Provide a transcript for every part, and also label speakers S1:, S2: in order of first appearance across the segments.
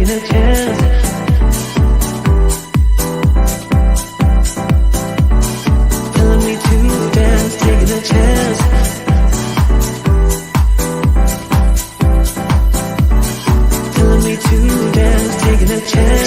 S1: taking a chance. Telling me to dance, taking a chance. Telling me to dance, taking a chance.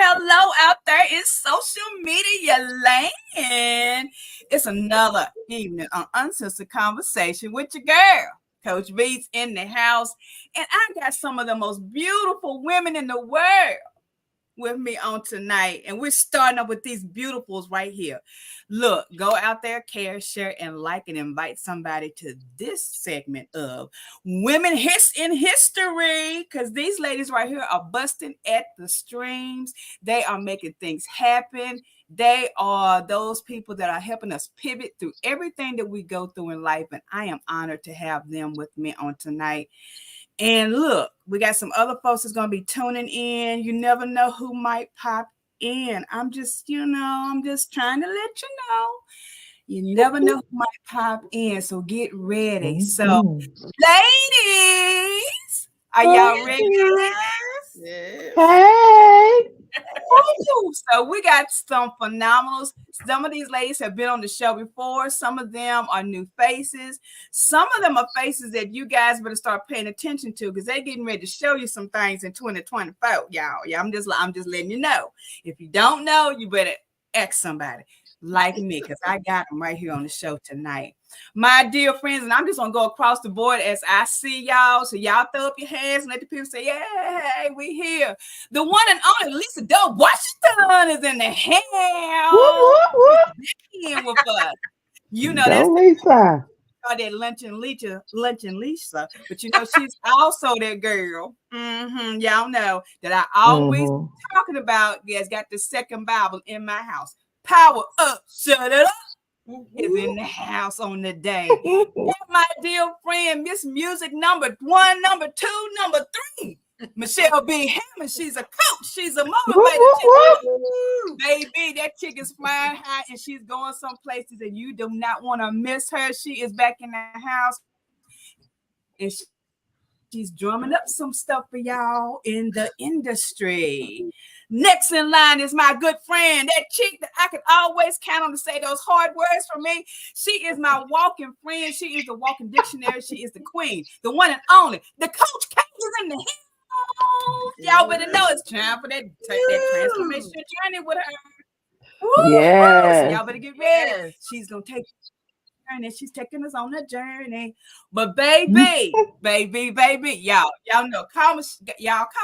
S2: Hello out there in social media land. It's another evening on Uncensored Conversation with your girl, Coach V's in the house. And I got some of the most beautiful women in the world with me on tonight. And we're starting up with these beautifuls right here. Look, go out there, care, share, and like, and invite somebody to this segment of Women in History, because these ladies right here are busting at the streams. They are making things happen. They are those people that are helping us pivot through everything that we go through in life. And I am honored to have them with me on tonight. And look, we got some other folks that's going to be tuning in. You never know who might pop in. I'm just trying to let you know. You never know who might pop in. So get ready. So, ladies, are y'all ready?
S3: Yes.
S4: Hey.
S2: So we got some phenomenals. Some of these ladies have been on the show before. Some of them are new faces. Some of them are faces that you guys better start paying attention to because they're getting ready to show you some things in 2024, y'all. Yeah, I'm just letting you know. If you don't know, you better ask somebody like me because I got them right here on the show tonight. My dear friends, and I'm just going to go across the board as I see y'all. So y'all throw up your hands and let the people say, "Yay, we here." The one and only Lisa Doe Washington is in the house. In with us. You know, that's
S4: Lisa.
S2: That luncheon Lisa, but you know, she's also that girl. Y'all know that I always talking about. Yes, got the second Bible in my house. Power up, shut it up. Is in the house on the day. And my dear friend, Miss Music number 1, number 2, number 3, Michelle B. Hammond. She's a coach. She's a motivator. Baby, that chick is flying high and she's going some places and you do not want to miss her. She is back in the house and she's drumming up some stuff for y'all in the industry. Next in line is my good friend, that chick that I can always count on to say those hard words for me. She is my walking friend. She is the walking dictionary. She is the queen, the one and only. The Coach K is in the house. Y'all better know it's time for that transformation journey with her.
S4: Yes.
S2: So y'all better get ready. She's going to take and she's taking us on a journey. But baby, y'all know, call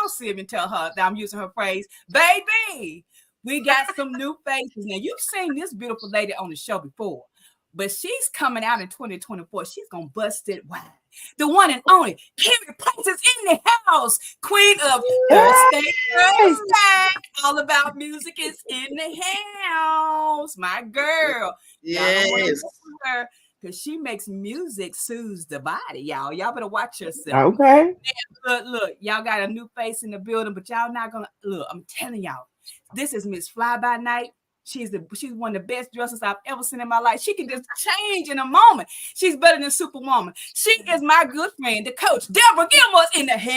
S2: Sylvia and tell her that I'm using her phrase. Baby, we got some new faces. Now, you've seen this beautiful lady on the show before, but she's coming out in 2024. She's going to bust it wide. The one and only Carrie Price is in the house. Queen of Thursday. All about music is in the house. My girl.
S3: Yes.
S2: Because she makes music soothes the body, y'all. Y'all better watch yourself.
S4: Okay.
S2: But look, y'all got a new face in the building, but y'all not gonna look. I'm telling y'all, this is Miss Fly By Night. She's one of the best dressers I've ever seen in my life. She can just change in a moment. She's better than Superwoman. She is my good friend, the coach, Deborah Gilmore's in the house.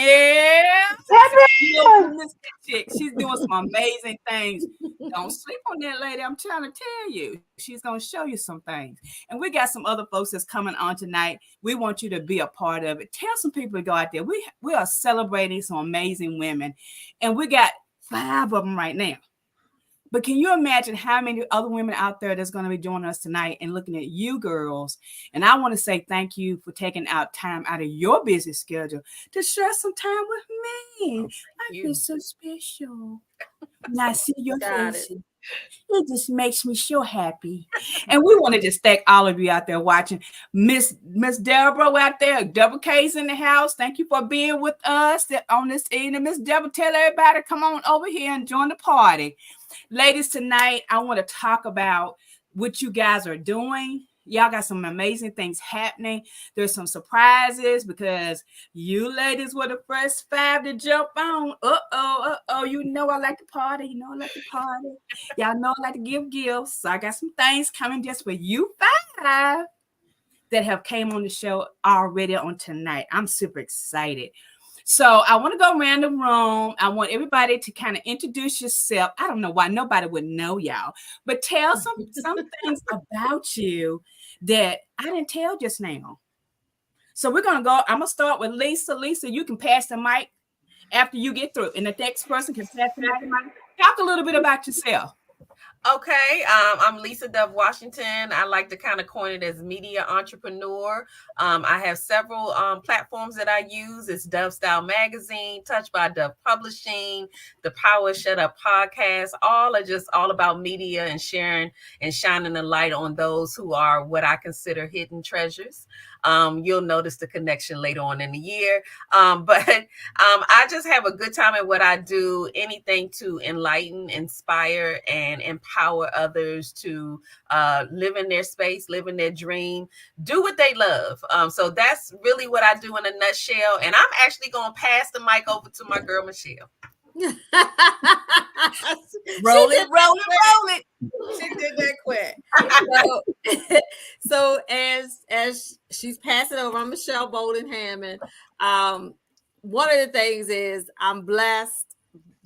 S2: She's doing some amazing things. Don't sleep on that lady. I'm trying to tell you. She's going to show you some things. And we got some other folks that's coming on tonight. We want you to be a part of it. Tell some people to go out there. We are celebrating some amazing women. And we got 5 of them right now. But can you imagine how many other women out there that's going to be joining us tonight and looking at you girls? And I want to say thank you for taking out time out of your busy schedule to share some time with me. I feel so special when I see your faces. It just makes me so happy. And we want to just thank all of you out there watching. Miss Deborah out there, Deborah K's in the house. Thank you for being with us on this evening. Miss Deborah, tell everybody, come on over here and join the party. Ladies, tonight, I want to talk about what you guys are doing. Y'all got some amazing things happening. There's some surprises because you ladies were the first 5 to jump on. You know I like to party. You know I like to party. Y'all know I like to give gifts. So I got some things coming just for you 5 that have came on the show already on tonight. I'm super excited. So I want to go around the room. I want everybody to kind of introduce yourself. I don't know why nobody would know y'all, but tell some things about you that I didn't tell just now. So we're going to go. I'm going to start with Lisa. Lisa, you can pass the mic after you get through. And the next person can pass the mic. Talk a little bit about yourself.
S3: Okay, I'm Lisa Dove Washington. I like to kind of coin it as media entrepreneur. I have several platforms that I use. It's Dove Style Magazine, Touched by Dove Publishing, the Power Shut Up podcast. All are just all about media and sharing and shining the light on those who are what I consider hidden treasures. You'll notice the connection later on in the year. But I just have a good time at what I do. Anything to enlighten, inspire, and empower others to live in their space, live in their dream, do what they love. So that's really what I do in a nutshell. And I'm actually going to pass the mic over to my girl, Michelle.
S2: Roll it.
S4: She did that quick. So as she's passing over, I'm Michelle Bolden Hammond. One of the things is I'm blessed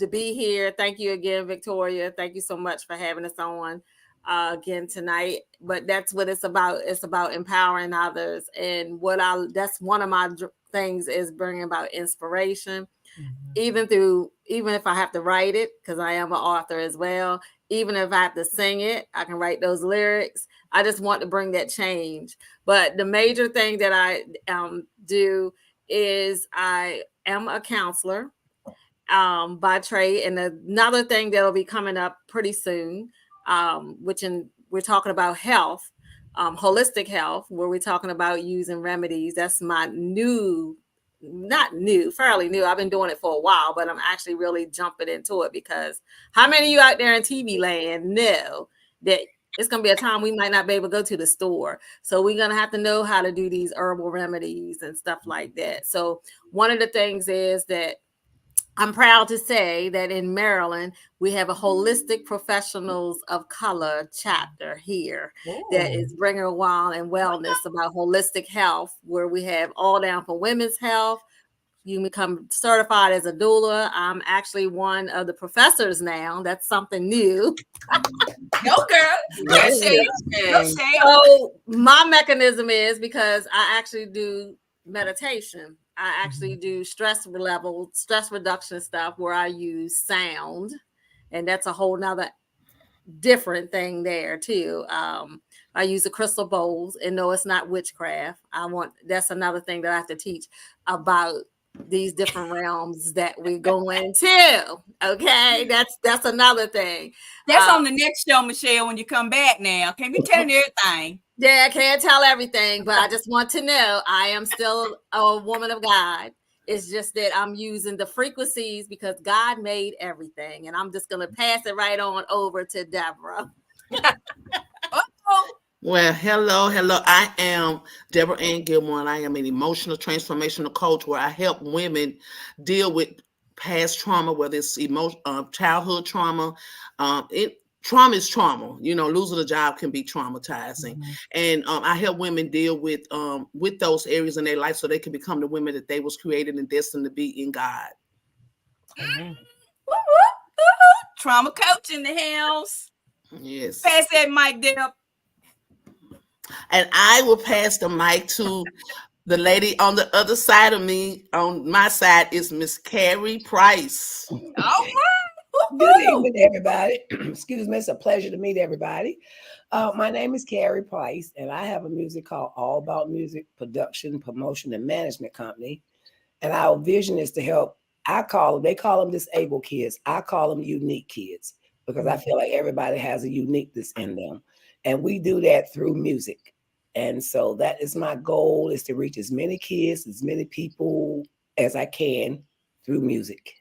S4: to be here. Thank you again, Victoria. Thank you so much for having us on again tonight. But that's what it's about. It's about empowering others. And that's one of my things is bringing about inspiration. Mm-hmm. Even if I have to write it, because I am an author as well, even if I have to sing it, I can write those lyrics. I just want to bring that change. But the major thing that I do is I am a counselor by trade. And another thing that'll be coming up pretty soon, we're talking about health, holistic health, where we're talking about using remedies. That's my fairly new. I've been doing it for a while, but I'm actually really jumping into it because how many of you out there in TV land know that it's going to be a time we might not be able to go to the store. So we're going to have to know how to do these herbal remedies and stuff like that. So one of the things is that I'm proud to say that in Maryland, we have a holistic professionals of color chapter here. Ooh. That is bringing a while and wellness about holistic health, where we have all down for women's health. You become certified as a doula. I'm actually one of the professors now. That's something new.
S2: Go girl.
S4: So my mechanism is because I actually do meditation. I actually do stress reduction stuff where I use sound, and that's a whole nother different thing there too. I use the crystal bowls, and no, it's not witchcraft. That's another thing that I have to teach about these different realms that we go into. Okay, that's another thing.
S2: That's on the next show, Michelle, when you come back now. Can't be telling everything.
S4: Yeah, I can't tell everything, but I just want to know I am still a woman of God. It's just that I'm using the frequencies because God made everything. And I'm just going to pass it right on over to Deborah.
S5: Well, hello. I am Deborah Ann Gilmore, and I am an emotional transformational coach where I help women deal with past trauma, whether it's childhood trauma, trauma is trauma. You know, losing a job can be traumatizing. And I help women deal with those areas in their life so they can become the women that they was created and destined to be in God.
S2: Trauma coach in the house.
S5: Yes.
S2: Pass that mic, Deb.
S5: And I will pass the mic to the lady on the other side of me. On my side is Miss Carrie Price.
S2: All right.
S6: Good evening, everybody. Excuse me. It's a pleasure to meet everybody. My name is Carrie Price, and I have a music called All About Music Production, Promotion, and Management Company. And our vision is to help, they call them disabled kids. I call them unique kids because I feel like everybody has a uniqueness in them. And we do that through music. And so that is my goal, is to reach as many kids, as many people as I can through music.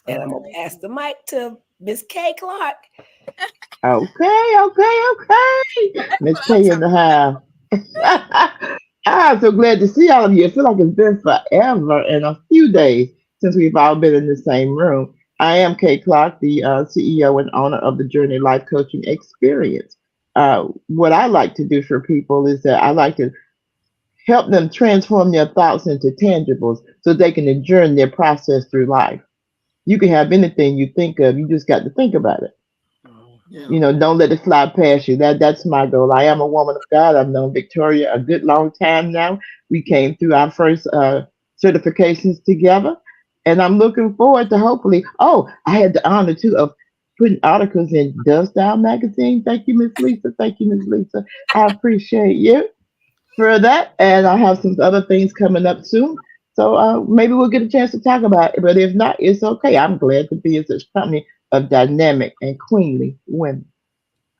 S6: And I'm going to pass the mic to Miss Kay Clark.
S7: Okay. Miss K in the house. I'm so glad to see all of you. I feel like it's been forever and a few days since we've all been in the same room. I am Kay Clark, the CEO and owner of the Journey Life Coaching Experience. What I like to do for people is that I like to help them transform their thoughts into tangibles so they can adjourn their process through life. You can have anything you think of, you just got to think about it.
S5: Yeah.
S7: You know, don't let it fly past you. That's my goal. I am a woman of God. I've known Victoria a good long time now. We came through our first certifications together, and I'm looking forward to hopefully. Oh, I had the honor too of putting articles in Dove Style magazine. Thank you, Miss Lisa. Thank you, Miss Lisa. I appreciate you for that, and I have some other things coming up soon. So maybe we'll get a chance to talk about it. But if not, it's okay. I'm glad to be in such company of dynamic and queenly women.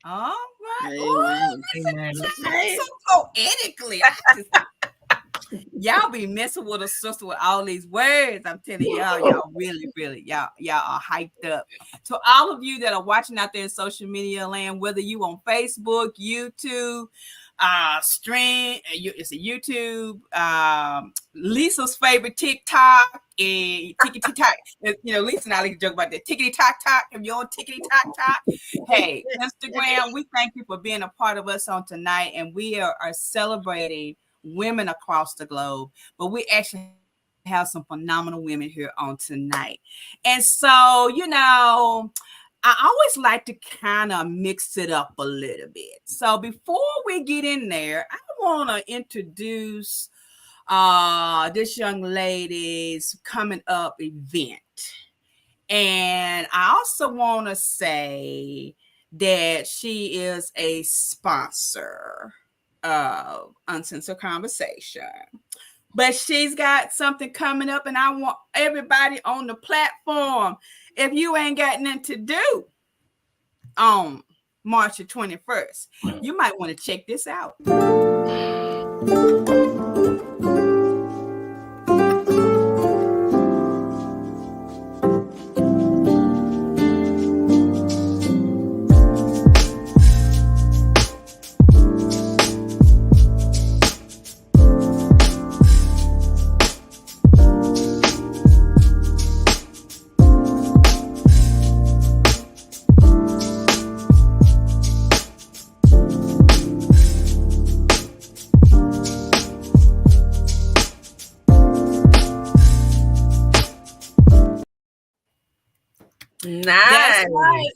S2: All right.
S5: Amen.
S2: So poetically. Y'all be messing with a sister with all these words. I'm telling y'all really, y'all are hyped up. So all of you that are watching out there in social media land, whether you on Facebook, YouTube, it's a YouTube, Lisa's favorite TikTok, and TikTok. You know, Lisa and I like to joke about that. Tickety Tock. If you're on Tickety Tock, hey, Instagram, we thank you for being a part of us on tonight, and we are celebrating women across the globe, but we actually have some phenomenal women here on tonight. And so, you know, I always like to kind of mix it up a little bit. So before we get in there, I want to introduce this young lady's coming up event. And I also want to say that she is a sponsor of Uncensored Conversation. But she's got something coming up, and I want everybody on the platform, if you ain't got nothing to do on March the 21st, you might want to check this out.
S3: Nice.
S2: That's right.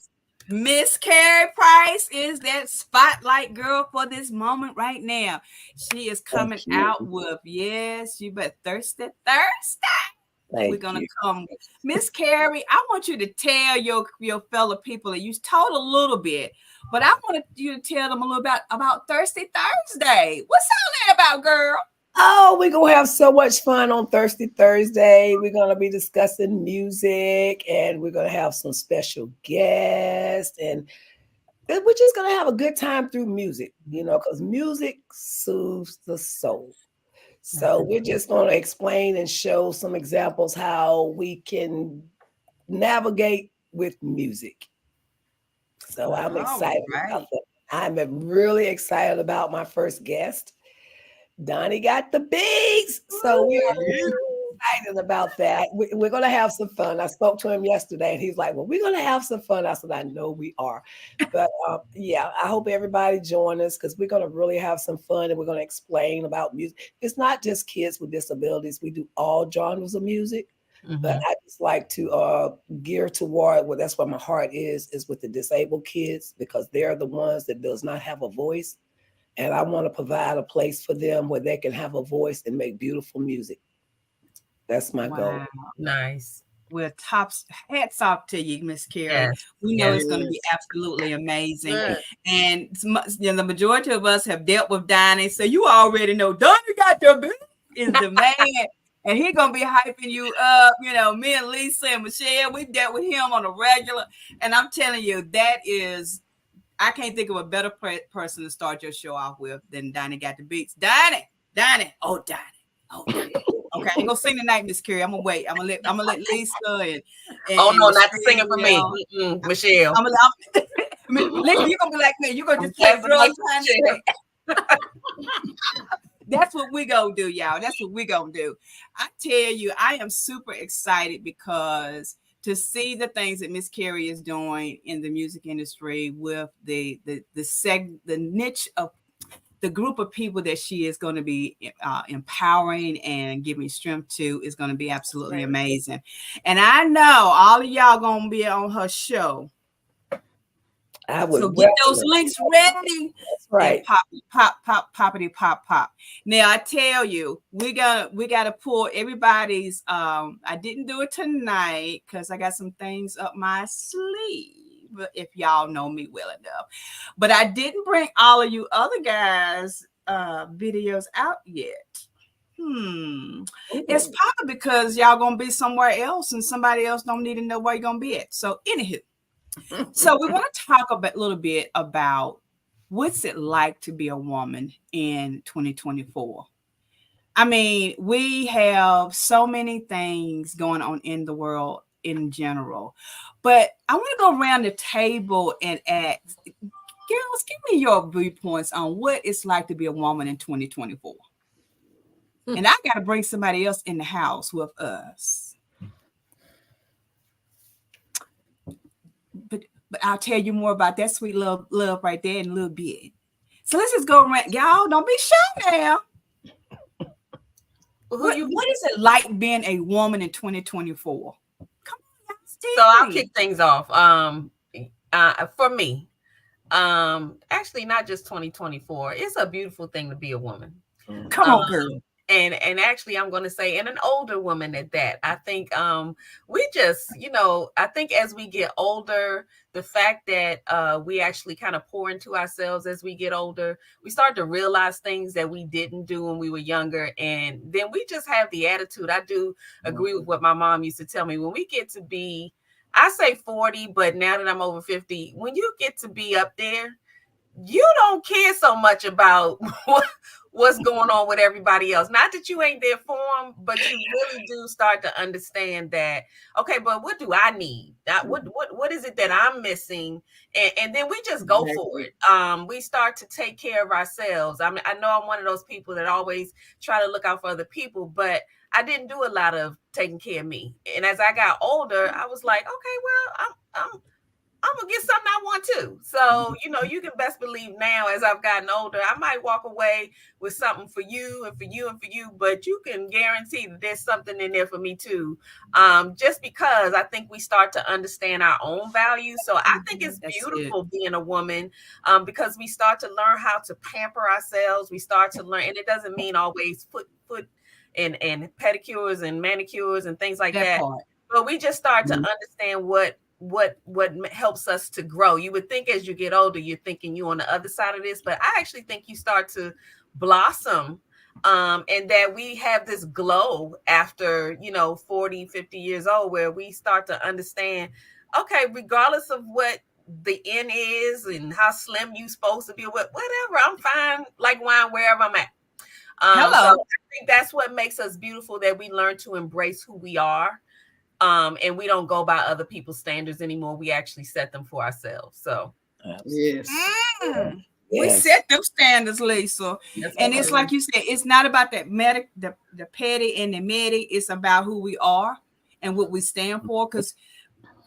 S2: Miss Carrie Price is that spotlight girl for this moment right now. She is coming out with, yes, you bet, Thursday. We're gonna come. Miss Carrie, I want you to tell your fellow people that you told a little bit, but I want you to tell them a little about Thursday. What's all that about, girl?
S6: Oh, we're going to have so much fun on Thursday. We're going to be discussing music, and we're going to have some special guests, and we're just going to have a good time through music, you know, because music soothes the soul. So we're just going to explain and show some examples how we can navigate with music. So I'm excited about that. I'm really excited about my first guest. Donnie got the bigs. So excited about that. We're going to have some fun. I spoke to him yesterday, and he's like, "Well, we're going to have some fun." I said, "I know we are," but yeah, I hope everybody join us because we're going to really have some fun, and we're going to explain about music. It's not just kids with disabilities. We do all genres of music, but I just like to gear toward well, that's where my heart is with the disabled kids because they're the ones that does not have a voice. And I want to provide a place for them where they can have a voice and make beautiful music. That's my goal.
S3: Nice.
S2: Well, hats off to you, Miss Carrie.
S3: Yes.
S2: We know
S3: Yes.
S2: it's going to be absolutely amazing.
S4: Good.
S2: And the majority of us have dealt with Donnie, so you already know Donnie got the big is the man. And he's going to be hyping you up. You know, me and Lisa and Michelle, we dealt with him on a regular. And I'm telling you, that is, I can't think of a better person to start your show off with than Donnie got the beats. Donnie. Oh, Donnie. Okay, I ain't gonna sing tonight, Miss Carrie. I'm gonna wait. I'm gonna let Lisa and
S3: Oh no, not
S2: Michelle,
S3: singing for me, Michelle.
S2: Lisa, you're gonna be like me. You're gonna just play drugs behind the back. That's what we gonna do, y'all. That's what we gonna do. I tell you, I am super excited because to see the things that Miss Carrie is doing in the music industry with the niche of the group of people that she is going to be empowering and giving strength to is going to be absolutely amazing. And I know all of y'all going to be on her show. So get those links ready.
S6: That's right.
S2: Pop. Now I tell you, we gotta pull everybody's. I didn't do it tonight because I got some things up my sleeve. If y'all know me well enough, but I didn't bring all of you other guys' videos out yet. It's probably because y'all gonna be somewhere else and somebody else don't need to know where you're gonna be at. So anywho, so we want to talk a little bit about what's it like to be a woman in 2024. I mean, we have so many things going on in the world in general, but I want to go around the table and ask, girls, give me your viewpoints on what it's like to be a woman in 2024. And I got to bring somebody else in the house with us. But I'll tell you more about that sweet love right there in a little bit. So let's just go around. Y'all, don't be shy now. What is it like being a woman in 2024? Come on, Steve.
S3: So I'll kick things off. For me, actually not just 2024. It's a beautiful thing to be a woman.
S2: Come on, girl.
S3: And actually I'm going to say, and an older woman at that. I think we just, I think as we get older, the fact that we actually kind of pour into ourselves as we get older, we start to realize things that we didn't do when we were younger. And then we just have the attitude. I do agree with what my mom used to tell me. When we get to be, I say 40, but now that I'm over 50, when you get to be up there, you don't care so much about what's going on with everybody else. Not that you ain't there for them, but you really do start to understand that, okay, but what do I need? What is it that I'm missing? And then we just go for it. We start to take care of ourselves. I mean, I know I'm one of those people that always try to look out for other people, but I didn't do a lot of taking care of me. And as I got older, I was like, okay, well, I'm gonna get something I want to. So, you can best believe now as I've gotten older, I might walk away with something for you and for you and for you, but you can guarantee that there's something in there for me too. Just because I think we start to understand our own value. So I think it's beautiful being a woman because we start to learn how to pamper ourselves. We start to learn, and it doesn't mean always foot and pedicures and manicures and things like that. But we just start to understand what helps us to grow. You would think as you get older, you're thinking you on the other side of this, but I actually think you start to blossom and that we have this glow after 40, 50 years old, where we start to understand, okay, regardless of what the end is and how slim you supposed to be, whatever, I'm fine like wine wherever I'm at. So I think that's what makes us beautiful, that we learn to embrace who we are. And we don't go by other people's standards anymore. We actually set them for ourselves. So
S5: yes.
S2: We
S6: Yes.
S2: set them standards, Lisa.
S3: Yes,
S2: And
S3: we
S2: it's
S3: do.
S2: like you said, it's not about that the petty and the medi. It's about who we are and what we stand for. Because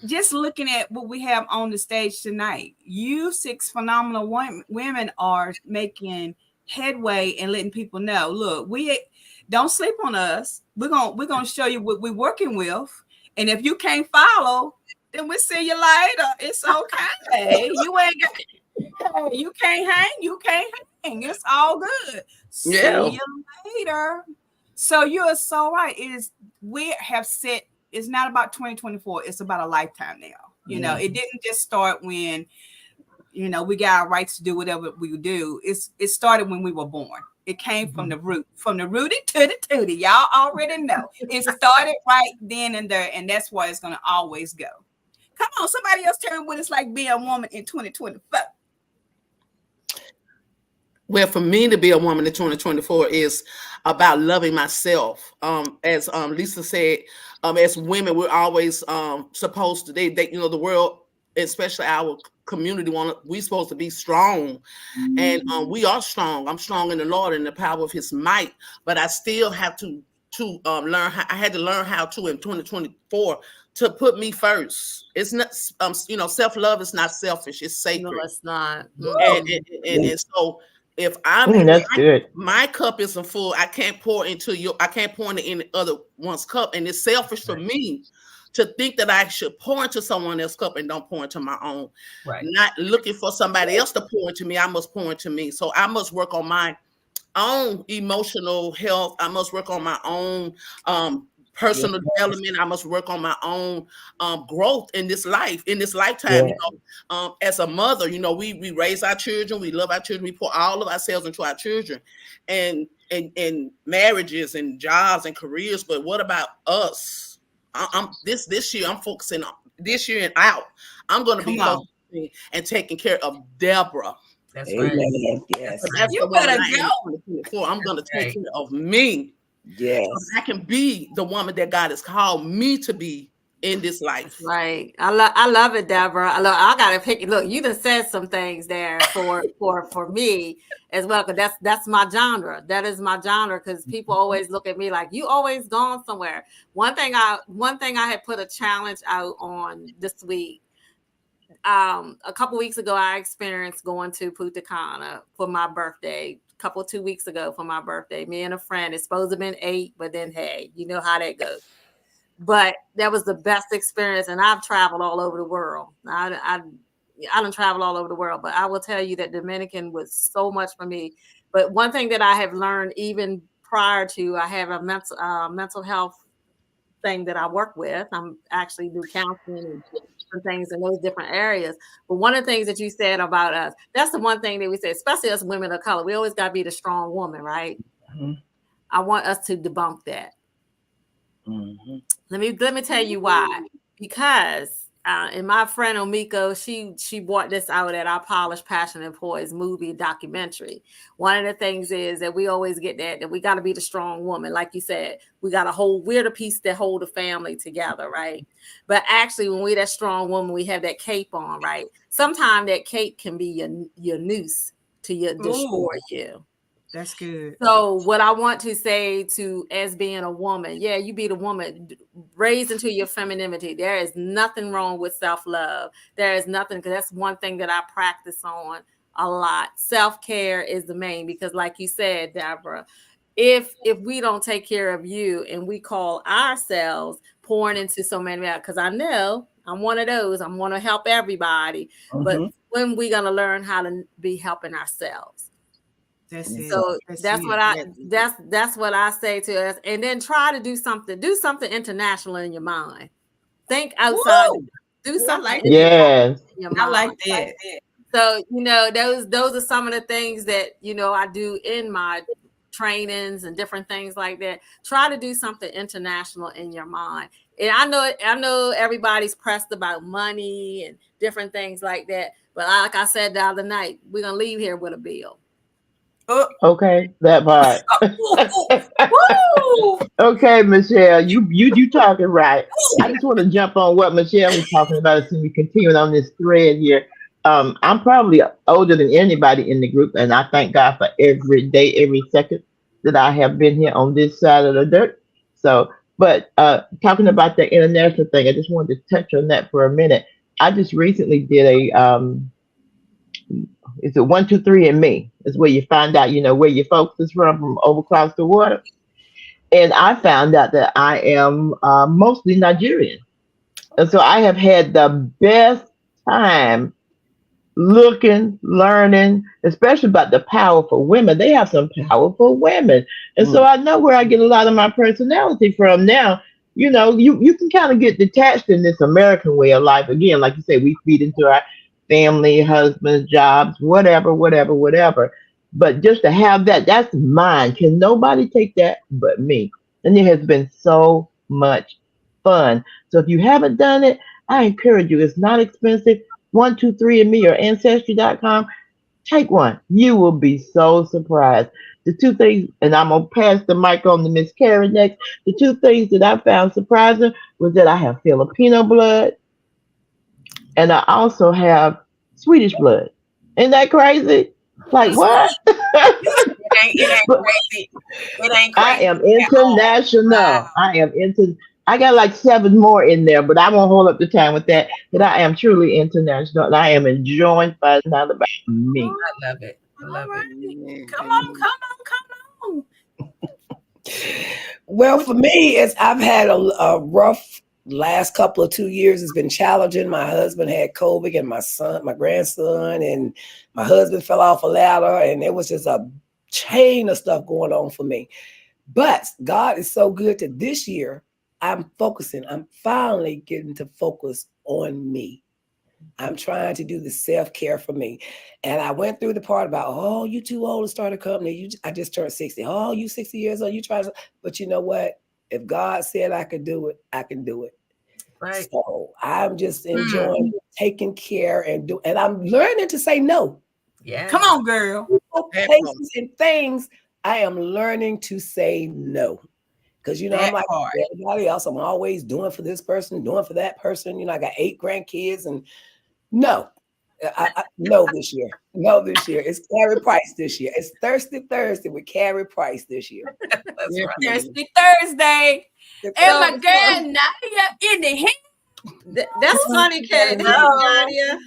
S2: just looking at what we have on the stage tonight, you six phenomenal women are making headway and letting people know, look, we don't sleep on us. We're gonna show you what we're working with. And if you can't follow, then we'll see you later. It's okay. You ain't got you can't hang, you can't hang. It's all good.
S5: Yeah.
S2: See you later. So you are so right. It is, we have set, it's not about 2024, it's about a lifetime now. You know, it didn't just start when, you know, we got our rights to do whatever we do. It started when we were born. It came from the root, from the rooty to the tooty. Y'all already know. It started right then and there, and that's where it's gonna always go. Come on, somebody else tell me what it's like being a woman in 2024.
S5: Well, for me to be a woman in 2024 is about loving myself. As Lisa said, as women, we're always supposed to, they you know, the world, especially our community, we supposed to be strong. And we are strong. I'm strong in the Lord and the power of his might, but I still have to learn how, I had to learn how to in 2024 to put me first. It's not, you know, self-love is not selfish, it's sacred.
S4: No, it's not.
S5: And so if I'm
S7: that's good.
S5: my cup isn't full, I can't pour into any other one's cup. And it's selfish for me to think that I should pour into someone else's cup and don't pour into my own.
S3: Right.
S5: Not looking for somebody else to pour into me. I must pour into me. So I must work on my own emotional health. I must work on my own personal development. I must work on my own growth in this life, in this lifetime. You know, as a mother, you know, we raise our children, we love our children, we pour all of ourselves into our children, and marriages and jobs and careers. But what about us? I'm this year, I'm focusing on this year and out. I'm going to be focusing and taking care of Deborah.
S3: That's
S6: Amen.
S3: right.
S6: Yes.
S5: That's
S2: You
S5: the one
S2: better
S5: I am
S2: go.
S5: in 2024. I'm going to take care of me.
S6: Yes.
S5: So I can be the woman that God has called me to be in this life.
S4: Right. I love it, Deborah. I gotta pick it. Look, you done said some things there for me as well. Cause that's my genre. That is my genre. Cause people always look at me like, you always gone somewhere. One thing I had put a challenge out on this week. A couple weeks ago, I experienced going to Punta Cana for my birthday. 2 weeks ago for my birthday. Me and a friend. It's supposed to have been 8, but then hey, you know how that goes. But that was the best experience, and I've traveled all over the world. I don't travel all over the world, but I will tell you that Dominican was so much for me. But one thing that I have learned even prior to, I have a mental health thing that I work with. I'm actually do counseling and different things in those different areas. But one of the things that you said about us, that's the one thing that we say, especially us women of color, we always got to be the strong woman, right? Mm-hmm. I want us to debunk that. Mm-hmm. Let me tell you why. Because and my friend Omiko, she brought this out at our Polished Passionate Boys movie documentary. One of the things is that we always get that we got to be the strong woman. Like you said, we're the piece that hold the family together, right? But actually, when we're that strong woman, we have that cape on, right? Sometimes that cape can be your noose to destroy you.
S2: That's good.
S4: So what I want to say to, as being a woman, yeah, you be the woman raised into your femininity. There is nothing wrong with self-love. There is nothing, because that's one thing that I practice on a lot. Self-care is the main, because like you said, Deborah, if we don't take care of you and we call ourselves pouring into so many, because I know I'm one of those, I'm going to help everybody. Mm-hmm. But when we going to learn how to be helping ourselves?
S2: That's it.
S4: So that's what I say to us. And then try to do something international in your mind. Think outside.
S2: Woo!
S4: Do something.
S2: Like
S7: yes.
S4: In your mind.
S2: I like that.
S4: So, you know, those are some of the things that, you know, I do in my trainings and different things like that. Try to do something international in your mind. And I know everybody's pressed about money and different things like that. But like I said the other night, we're going to leave here with a bill.
S7: Okay, that part. Okay, Michelle, you talking right. I just want to jump on what Michelle was talking about as we continue on this thread here. I'm probably older than anybody in the group, and I thank God for every day, every second that I have been here on this side of the dirt. So, but talking about the international thing, I just wanted to touch on that for a minute. I just recently did a it's a 1, 2, 3 and me. It's where you find out, where your folks is from over across the water. And I found out that I am mostly Nigerian. And so I have had the best time looking, learning, especially about the powerful women. They have some powerful women. And so I know where I get a lot of my personality from now. You can kind of get detached in this American way of life. Again, like you say, we feed into our family, husbands, jobs, whatever, whatever, whatever. But just to have that's mine. Can nobody take that but me? And it has been so much fun. So if you haven't done it, I encourage you. It's not expensive. 1, 2, 3 and me or Ancestry.com. Take one. You will be so surprised. The two things, and I'm going to pass the mic on to Miss Carrie next. The two things that I found surprising was that I have Filipino blood and I also have Swedish blood. Isn't that crazy? Like what?
S3: It ain't crazy. It ain't crazy.
S7: I am international.
S3: Wow.
S7: I got like 7 more in there, but I won't hold up the time with that. But I am truly international, and I am enjoying finding out about me.
S3: I love it. I love it.
S2: Come on.
S6: Well, for me, I've had a rough last couple of 2 years. It's been challenging. My husband had COVID, and my grandson, and my husband fell off a ladder, and it was just a chain of stuff going on for me. But God is so good to this year. I'm finally getting to focus on me. I'm trying to do the self-care for me. And I went through the part about, oh, you too old to start a company. I just turned 60. Oh, you 60 years old. You try to, but you know what? If God said I could do it, I can do it.
S3: Right.
S6: So I'm just enjoying taking care and I'm learning to say no.
S3: Yeah.
S2: Come on, girl.
S6: Places and things, I am learning to say no. Because, I'm like everybody else. I'm always doing for this person, doing for that person. I got 8 grandkids and no. No this year. No this year. It's Carrie Price this year. It's Thirsty Thursday with Carrie Price this year.
S3: That's right.
S2: Thirsty Thursday. And my girl Nadia in the head.
S4: That's funny, Carrie. Nadia.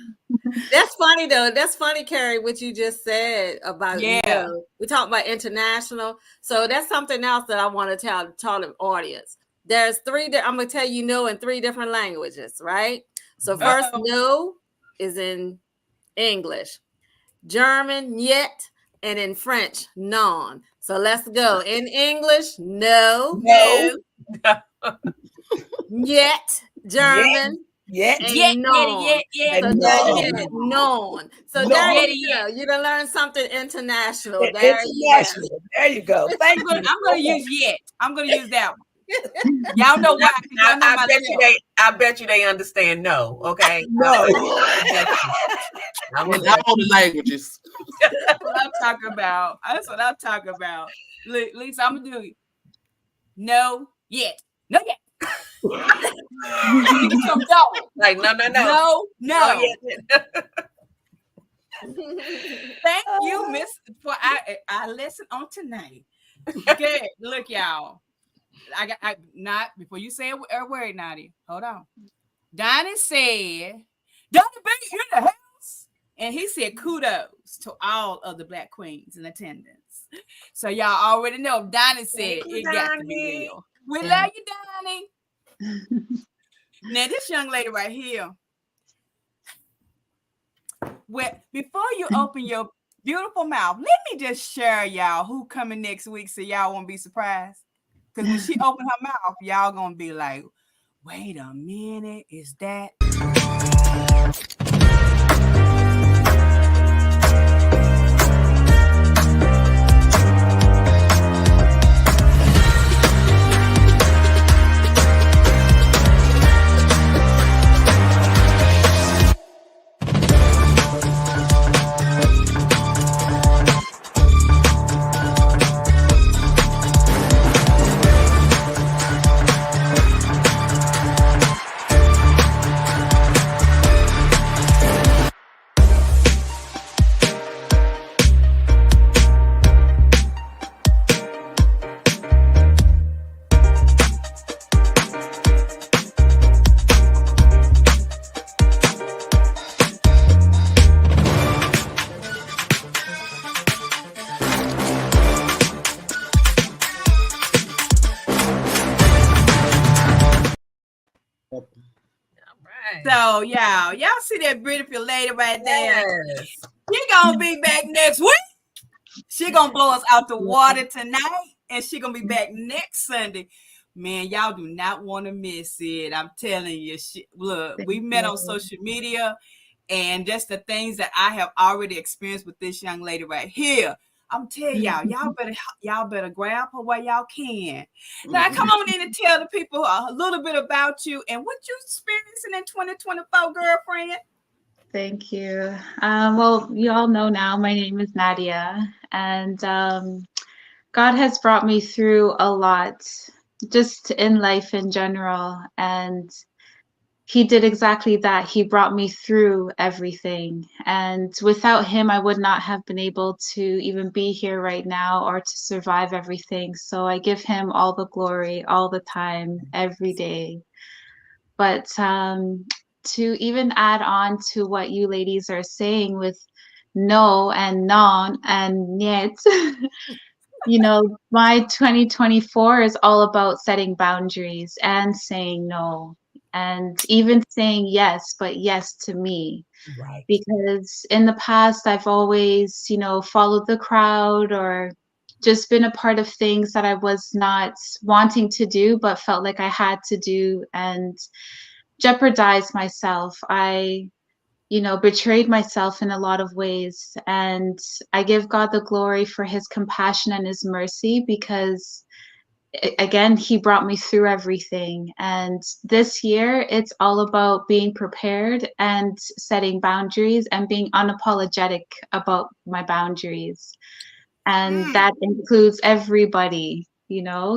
S4: That's funny though. That's funny, Carrie, what you just said about we talk about international. So that's something else that I want to tell the audience. There's 3 I'm gonna tell you no in 3 different languages, right? So first no is in English, German yet, and in French non. So let's go. In English, no. Yet, German.
S6: Yeah.
S4: So
S6: No.
S4: there you go. You done learn something international.
S6: There you go. Thank you.
S2: I'm gonna use yet. I'm gonna use that one. Y'all know why?
S3: I bet you they understand no. Okay.
S5: No.
S3: I
S5: In all the languages.
S2: That's what I'm talking about. Lisa, I'm gonna do no yet. No yet.
S3: Like no.
S2: Thank you, Miss. For I lesson on tonight. Good. Look, y'all. I not before you say a word, Nadia. Hold on. Donnie said, "Donnie be in the house," and he said, "Kudos to all of the Black queens in attendance." So y'all already know. Donnie said it got to be real. We love you, Donnie. Now, this young lady right here, before you open your beautiful mouth, let me just share y'all who coming next week so y'all won't be surprised. Because when she open her mouth, y'all gonna be like, wait a minute, is that? So y'all see that beautiful lady right there?
S3: Yes.
S2: She gonna be back next week. She gonna blow us out the water tonight, and she gonna be back next Sunday. Man, y'all do not want to miss it. I'm telling you. Look, we met on social media, and just the things that I have already experienced with this young lady right here. I'm telling y'all better grab her while y'all can. Now come on in and tell the people a little bit about you and what you experiencing in 2024, girlfriend.
S8: Thank you. Well, you all know now my name is Nadia, and God has brought me through a lot just in life in general. And He did exactly that. He brought me through everything. And without Him, I would not have been able to even be here right now or to survive everything. So I give Him all the glory, all the time, every day. But to even add on to what you ladies are saying with no and non and yet, my 2024 is all about setting boundaries and saying no and even saying yes, but yes to me.
S6: Right.
S8: Because in the past, I've always, followed the crowd or just been a part of things that I was not wanting to do, but felt like I had to do and jeopardized myself. I betrayed myself in a lot of ways. And I give God the glory for His compassion and His mercy because, again, He brought me through everything. And this year, it's all about being prepared and setting boundaries and being unapologetic about my boundaries. And that includes everybody,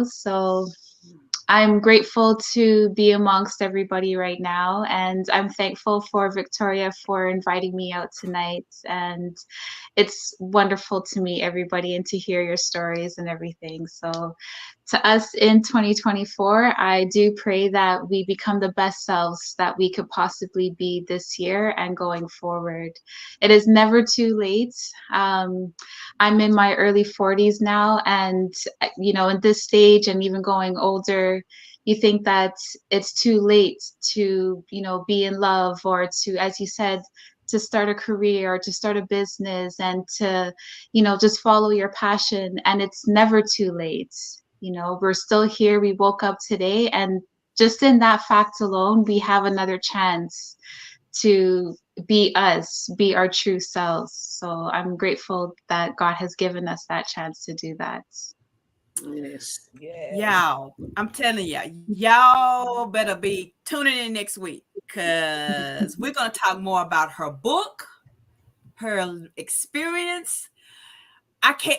S8: So I'm grateful to be amongst everybody right now, and I'm thankful for Victoria for inviting me out tonight. And it's wonderful to meet everybody and to hear your stories and everything. So to us in 2024, I do pray that we become the best selves that we could possibly be this year and going forward. It is never too late. I'm in my early 40s now, and in this stage and even going older, you think that it's too late to be in love or to, as you said, to start a career or to start a business and to just follow your passion. And it's never too late. We're still here. We woke up today, and just in that fact alone, we have another chance to be us, be our true selves. So I'm grateful that God has given us that chance to do that.
S5: Yes.
S6: Yes.
S2: Y'all, I'm telling y'all better be tuning in next week because we're going to talk more about her book, her experience. I can't,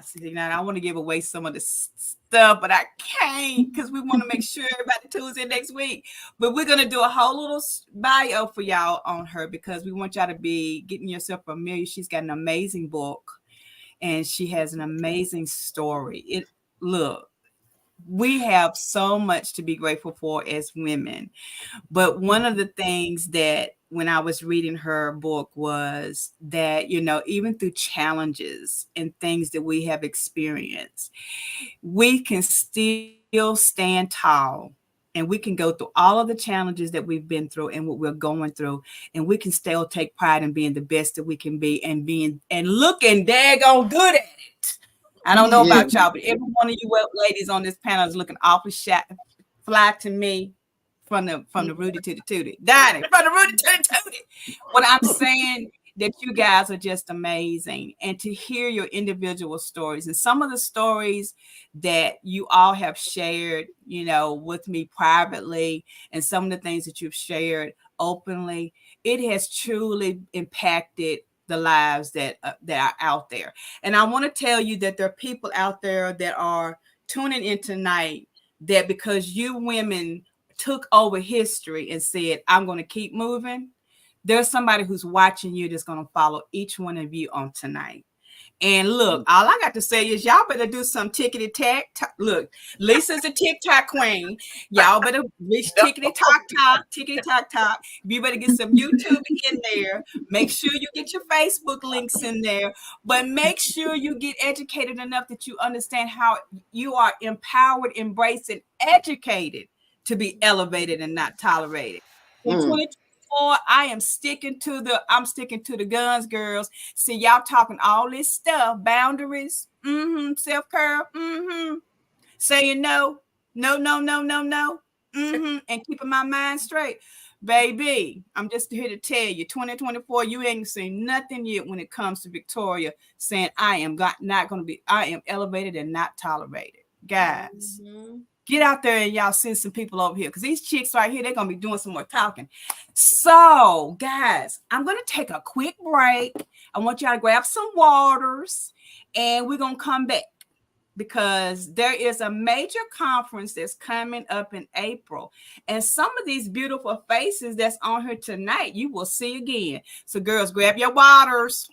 S2: see, I want to give away some of the stuff, but I can't because we want to make sure everybody tunes in next week. But we're going to do a whole little bio for y'all on her because we want y'all to be getting yourself familiar. She's got an amazing book and she has an amazing story. Look, we have so much to be grateful for as women. But one of the things that when I was reading her book was that, even through challenges and things that we have experienced, we can still stand tall and we can go through all of the challenges that we've been through and what we're going through. And we can still take pride in being the best that we can be and looking daggone good at it. I don't know about y'all, but every one of you ladies on this panel is looking awfully fly to me from the Rudy to the Tootie. Donnie, from the Rudy to the Tootie. What I'm saying that you guys are just amazing. And to hear your individual stories and some of the stories that you all have shared, with me privately and some of the things that you've shared openly, it has truly impacted the lives that are out there. And I want to tell you that there are people out there that are tuning in tonight that because you women took over history and said, I'm going to keep moving, there's somebody who's watching you that's going to follow each one of you on tonight. And look, all I got to say is y'all better do some tickety tack. Look, Lisa's a TikTok queen. Y'all better reach tickety talk. You better get some YouTube in there. Make sure you get your Facebook links in there. But make sure you get educated enough that you understand how you are empowered, embraced, and educated to be elevated and not tolerated. In 2024, I'm sticking to the guns, girls. See, y'all talking all this stuff, boundaries, self-care, saying no, no, no, no, no, no, and keeping my mind straight. Baby, I'm just here to tell you, 2024, you ain't seen nothing yet when it comes to Victoria saying I am elevated and not tolerated. Guys, get out there and y'all send some people over here because these chicks right here, they're going to be doing some more talking. So, guys, I'm going to take a quick break. I want y'all to grab some waters and we're going to come back, because there is a major conference that's coming up in April. And some of these beautiful faces that's on here tonight, you will see again. So girls, grab your waters.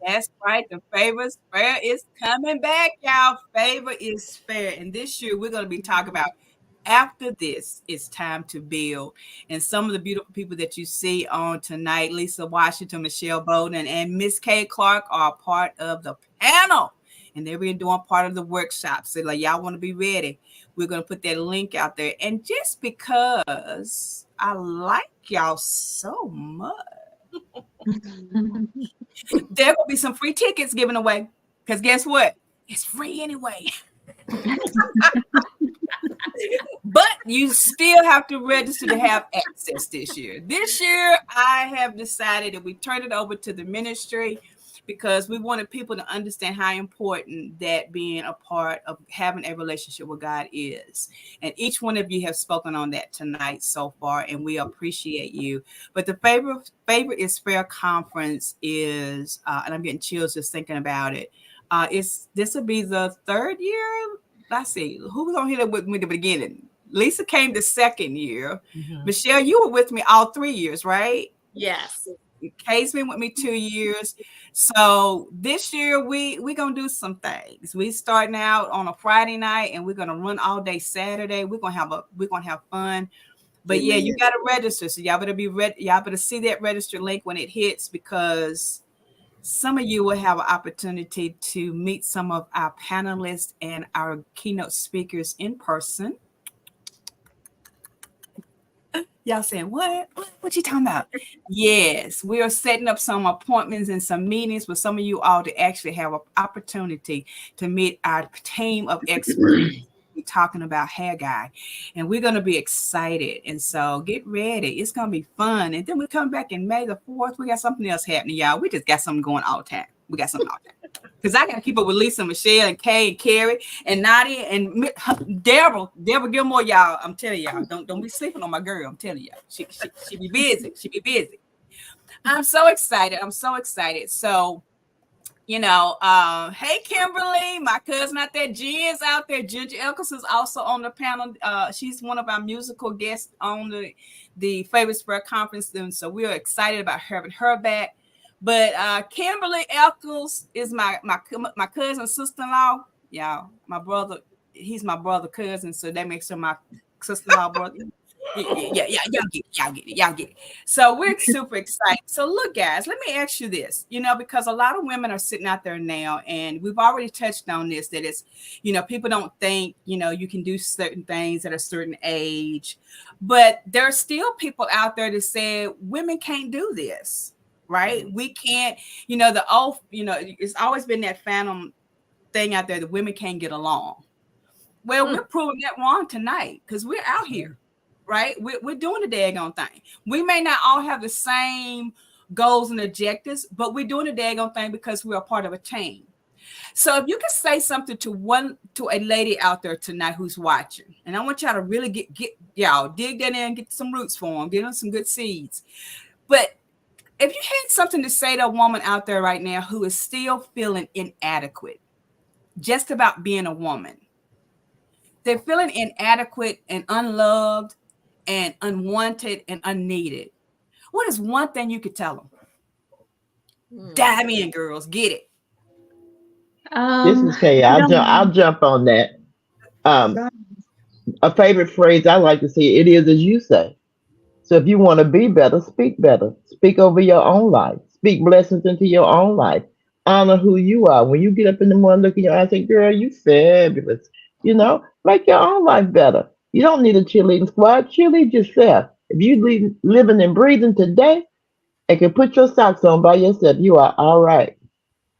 S2: That's right. The Favors Fair is coming back, y'all. Favor is fair. And this year, we're going to be talking about after this, it's time to build. And some of the beautiful people that you see on tonight, Lisa Washington, Michelle Bowden, and Miss Kay Clark are part of the panel. And they're been doing part of the workshop. So like, y'all want to be ready. We're going to put that link out there. And just because I like y'all so much, there will be some free tickets given away. Because guess what? It's free anyway. But you still have to register to have access this year. This year, I have decided that we turn it over to the ministry because we wanted people to understand how important that being a part of having a relationship with God is. And each one of you have spoken on that tonight so far, and we appreciate you. But the Favor is Fair Conference is, and I'm getting chills just thinking about it. This will be the third year. Let's see, who was on here with me at the beginning? Lisa came the second year. Michelle, you were with me all 3 years, right?
S4: Yes.
S2: Kay's been with me 2 years. So this year we're gonna do some things. We starting out on a Friday night and we're gonna run all day Saturday. We're gonna have fun. But yeah, you gotta register. So y'all better be ready. Y'all better see that register link when it hits, because some of you will have an opportunity to meet some of our panelists and our keynote speakers in person. Y'all saying, what? What you talking about? Yes, we are setting up some appointments and some meetings with some of you all to actually have an opportunity to meet our team of experts. We're talking about Haggai, and we're going to be excited. And so get ready. It's going to be fun. And then we come back in May the 4th. We got something else happening, y'all. We just got something going all the time. We got something all the time. Because I got to keep up with Lisa, Michelle, and Kay, and Carrie, and Nadia, and Deborah Gilmore, y'all. I'm telling y'all, don't be sleeping on my girl. I'm telling y'all, she be busy. She be busy. I'm so excited. So, hey, Kimberly, my cousin out there, Jen's out there. Ginger Elkins is also on the panel. She's one of our musical guests on the Favor Fair Conference. And so we're excited about having her back. But Kimberly Eccles is my cousin, sister-in-law. Y'all, my brother, he's my brother cousin, so that makes her my sister-in-law brother. Yeah, y'all get it. So we're super excited. So look, guys, let me ask you this, because a lot of women are sitting out there now, and we've already touched on this, that it's, people don't think, you can do certain things at a certain age, but there are still people out there that say women can't do this, right? We can't, it's always been that phantom thing out there that women can't get along. Well, we're proving that wrong tonight because we're out here, right? We're doing the daggone thing. We may not all have the same goals and objectives, but we're doing the daggone thing because we're a part of a team. So if you can say something to a lady out there tonight who's watching, and I want y'all to really get y'all dig that in, get some roots for them, get them some good seeds. But if you had something to say to a woman out there right now who is still feeling inadequate, just about being a woman, they're feeling inadequate and unloved and unwanted and unneeded, what is one thing you could tell them? Dive in, girls. Get it.
S7: This is Kay. I'll jump on that. Um, a favorite phrase I like to say, it is as you say. So if you want to be better, speak better. Speak over your own life. Speak blessings into your own life. Honor who you are. When you get up in the morning, look in your eyes and say, girl, you fabulous. Make your own life better. You don't need a cheerleading squad. Cheerlead yourself. If you living and breathing today and can put your socks on by yourself, you are all right.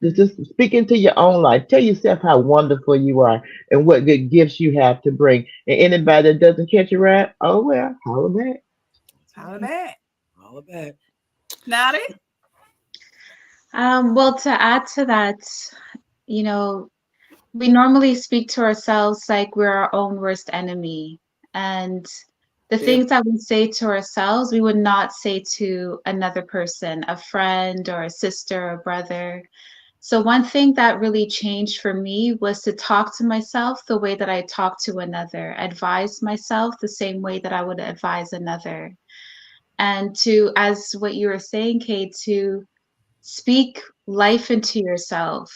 S7: Just speak into your own life. Tell yourself how wonderful you are and what good gifts you have to bring. And anybody that doesn't catch you right, oh well, holler back.
S2: Holler back.
S6: All back.
S2: Naughty.
S8: Well, to add to that, we normally speak to ourselves like we're our own worst enemy. And the things that we say to ourselves, we would not say to another person, a friend or a sister or brother. So one thing that really changed for me was to talk to myself the way that I talk to another, advise myself the same way that I would advise another. And to, as what you were saying, Kate, to speak life into yourself,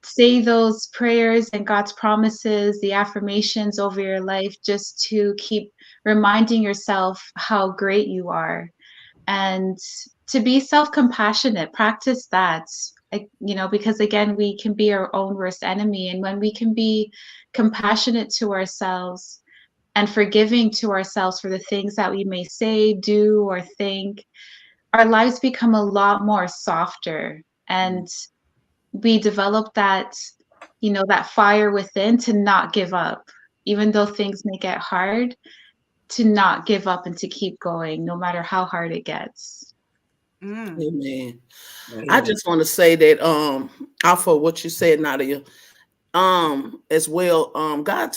S8: say those prayers and God's promises, the affirmations over your life, just to keep reminding yourself how great you are. And to be self-compassionate, practice that, because again, we can be our own worst enemy. And when we can be compassionate to ourselves and forgiving to ourselves for the things that we may say, do, or think, our lives become a lot more softer, and we develop that, that fire within to not give up, even though things may get hard, to not give up and to keep going no matter how hard it gets.
S5: Amen. I just want to say that off of what you said, Nadia, as well, God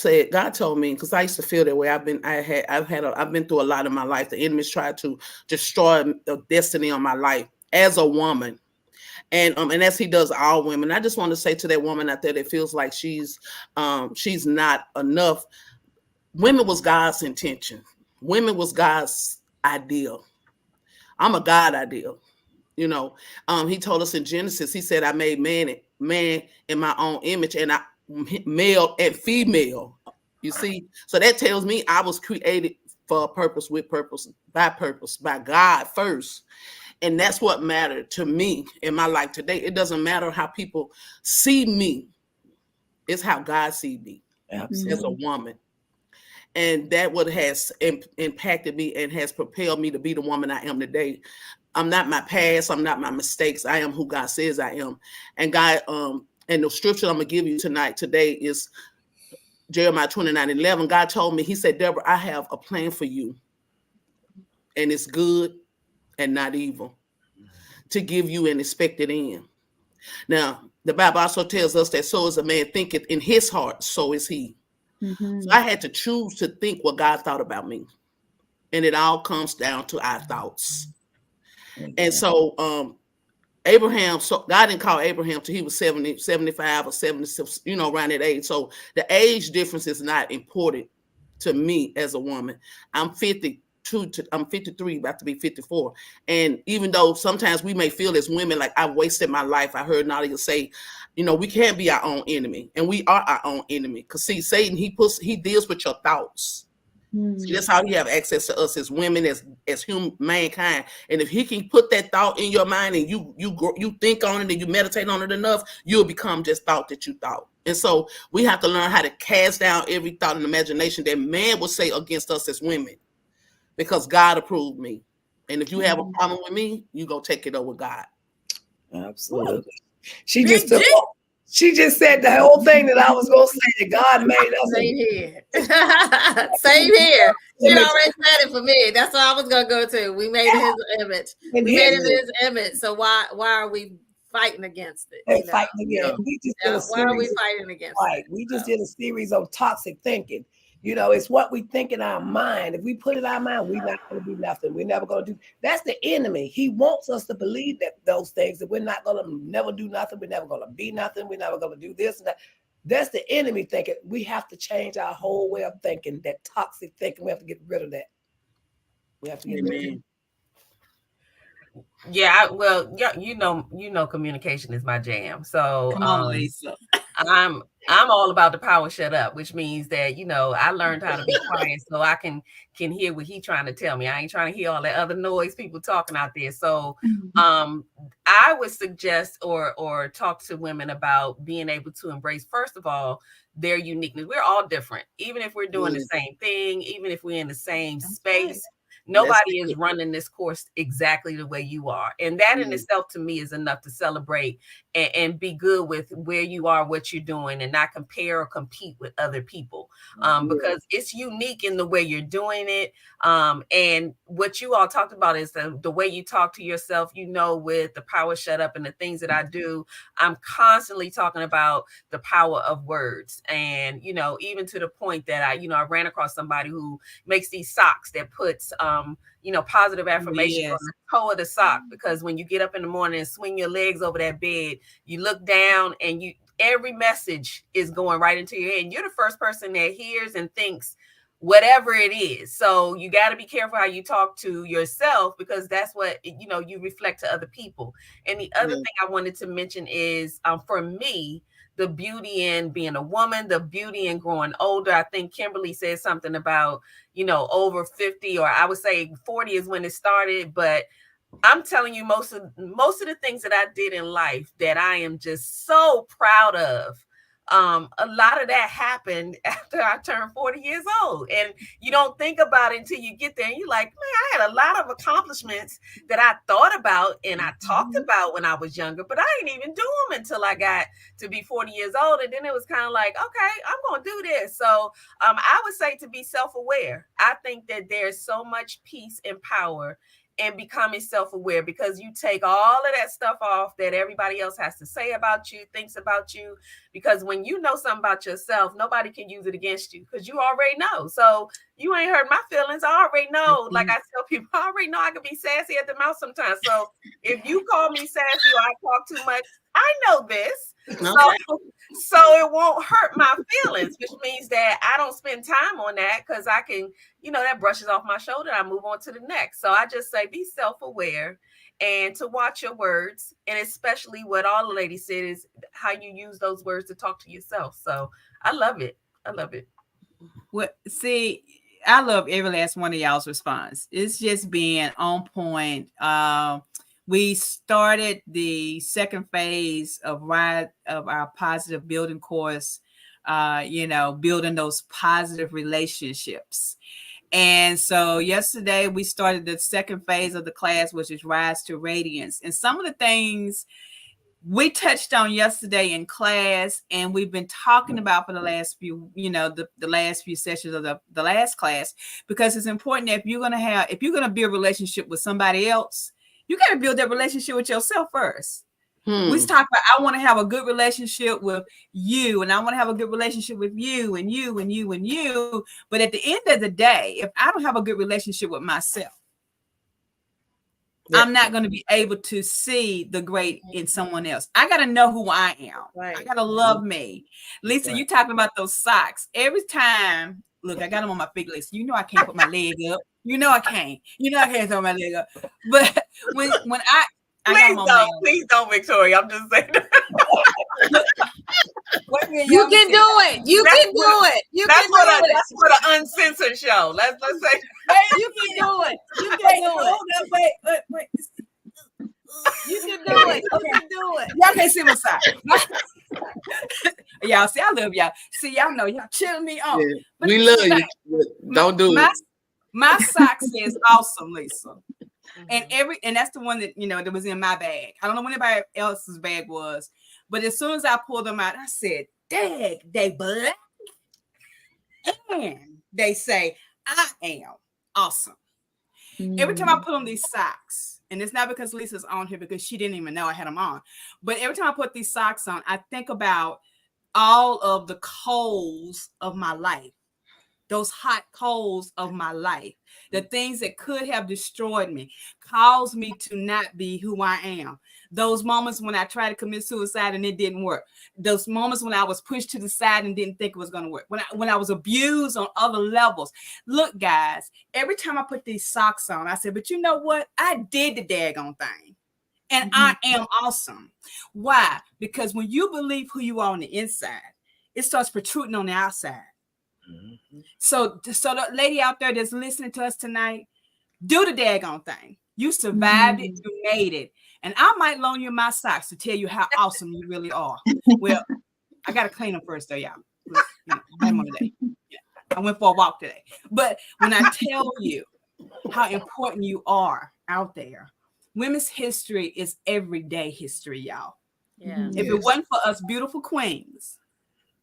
S5: told me, because I used to feel that way. I've been through a lot in my life. The enemy's tried to destroy the destiny of my life as a woman. And as he does all women. I just want to say to that woman out there that feels like she's not enough. Women was God's intention. Women was God's ideal. I'm a God ideal. He told us in Genesis, he said, I made man in my own image, and I male and female. You see, so that tells me I was created for a purpose, with purpose, by God first. And that's what mattered to me in my life today. It doesn't matter how people see me. It's how God sees me as a woman. And that what has impacted me and has propelled me to be the woman I am today. I'm not my past. I'm not my mistakes. I am who God says I am. And God, and the scripture I'm going to give you today is Jeremiah 29:11. God told me, he said, Deborah, I have a plan for you. And it's good and not evil, to give you an expected end. Now, the Bible also tells us that so as a man thinketh in his heart, so is he. So I had to choose to think what God thought about me. And it all comes down to our thoughts. And so Abraham, so God didn't call Abraham till he was 70, 75 or 76, around that age. So the age difference is not important to me as a woman. I'm 53, about to be 54. And even though sometimes we may feel as women like I've wasted my life, I heard Nadia say, we can't be our own enemy. And we are our own enemy. Because see, Satan, he deals with your thoughts. See, that's how he have access to us as women, as human mankind. And if he can put that thought in your mind and you think on it and you meditate on it enough, you'll become just thought that you thought. And so we have to learn how to cast down every thought and imagination that man will say against us as women, because God approved me. And if you have a problem with me, you go take it up with God.
S6: Absolutely. She just said the whole thing that I was going to say, that God made us.
S4: Same here. Same here. She already said it for me. That's what I was going to go to. We made it his image. We made it his image. So why are we fighting against it?
S6: And fighting against. We just did a
S4: why are we fighting against it?
S6: We just did a series on toxic thinking. You know, it's what we think in our mind. If we put it in our mind, we're not going to do nothing. We're never going to do. That's the enemy. He wants us to believe that those things, that we're not going to never do nothing. We're never going to be nothing. We're never going to do this and that. That's the enemy thinking. We have to change our whole way of thinking, that toxic thinking. We have to get rid of that. We have to get rid of it.
S3: Yeah, well, you know, communication is my jam. So
S2: come on, Lisa.
S3: I'm all about the power shut up, which means that, you know, I learned how to be quiet so I can hear what he's trying to tell me. I ain't trying to hear all that other noise people talking out there. So I would suggest or talk to women about being able to embrace, first of all, their uniqueness. We're all different, even if we're doing the same thing, even if we're in the same space. Nobody is running this course exactly the way you are. And that in itself, to me, is enough to celebrate and be good with where you are, what you're doing, and not compare or compete with other people, because it's unique in the way you're doing it. And what you all talked about is the way you talk to yourself, you know, with the power shut up and the things that I do. I'm constantly talking about the power of words. And, you know, even to the point that I ran across somebody who makes these socks that puts, positive affirmation on the toe of the sock, because when you get up in the morning and swing your legs over that bed, you look down and every message is going right into your head. And you're the first person that hears and thinks whatever it is. So you got to be careful how you talk to yourself, because that's what, you reflect to other people. And the other thing I wanted to mention is, for me, the beauty in being a woman, the beauty in growing older. I think Kimberly said something about, over 50, or I would say 40 is when it started. But I'm telling you, most of the things that I did in life that I am just so proud of, a lot of that happened after I turned 40 years old. And you don't think about it until you get there. And you're like, man, I had a lot of accomplishments that I thought about and I talked about when I was younger, but I didn't even do them until I got to be 40 years old. And then it was kind of like, okay, I'm going to do this. So I would say to be self-aware. I think that there's so much peace and power and becoming self-aware, because you take all of that stuff off that everybody else has to say about you, thinks about you, because when you know something about yourself, nobody can use it against you, because you already know. So you ain't hurt my feelings. I already know. Like I tell people, I already know I can be sassy at the mouth sometimes. So if you call me sassy or I talk too much, I know this. So it won't hurt my feelings, which means that I don't spend time on that, because I can, that brushes off my shoulder. I move on to the next. So I just say, be self-aware and to watch your words. And especially what all the ladies said is how you use those words to talk to yourself. So I love it. I love it.
S2: Well, see, I love every last one of y'all's response. It's just being on point. We started the second phase of our positive building course, building those positive relationships. And so yesterday we started the second phase of the class, which is Rise to Radiance. And some of the things we touched on yesterday in class, and we've been talking about for the last few, the last few sessions of the last class, because it's important that if you're going to build a relationship with somebody else, you got to build that relationship with yourself first. We talk about, I want to have a good relationship with you, and I want to have a good relationship with you and you and you and you. But at the end of the day, if I don't have a good relationship with myself, I'm not going to be able to see the great in someone else. I got to know who I am. Right. I got to love me. Lisa, you talking about those socks. Every time, look, I got them on my feet. Lisa, I can't put my leg up. I can't. I can't throw my leg up. But when I
S3: please don't, Victoria. I'm just saying.
S2: Wait a minute,
S4: You
S2: y'all
S4: can
S2: see.
S4: do it. You
S3: That's
S4: can do
S3: what-
S4: it. You
S3: That's
S4: can
S3: what
S4: do it.
S3: that's what an uncensored show. Let's say
S4: You can do it. You can
S2: Wait,
S4: do
S2: hold
S4: it.
S2: up, wait.
S4: You can do it. You
S2: Okay.
S4: can do it.
S2: Y'all can't see my side. Y'all see, I love y'all. See, y'all know y'all cheering me on.
S5: Yeah,
S2: But
S5: we
S2: this
S5: love
S2: is
S5: you.
S2: like-
S5: But don't do
S2: my,
S5: it.
S2: my sock says awesome, Lisa. And that's the one that that was in my bag. I don't know what anybody else's bag was, but as soon as I pulled them out, I said, "Dag, they black." And they say, "I am awesome." Every time I put on these socks, and it's not because Lisa's on here because she didn't even know I had them on, but every time I put these socks on, I think about all of the coals of my life, those hot coals of my life, the things that could have destroyed me, caused me to not be who I am. Those moments when I tried to commit suicide and it didn't work. Those moments when I was pushed to the side and didn't think it was going to work. When I was abused on other levels. Look, guys, every time I put these socks on, I said, but you know what? I did the daggone thing. And I am awesome. Why? Because when you believe who you are on the inside, it starts protruding on the outside. So the lady out there that's listening to us tonight, do the daggone thing. You survived it, you made it. And I might loan you my socks to tell you how awesome you really are. Well, I got to clean them first, though, y'all. I went for a walk today. But when I tell you how important you are out there, women's history is everyday history, y'all.
S4: Yeah.
S2: If it wasn't for us beautiful queens,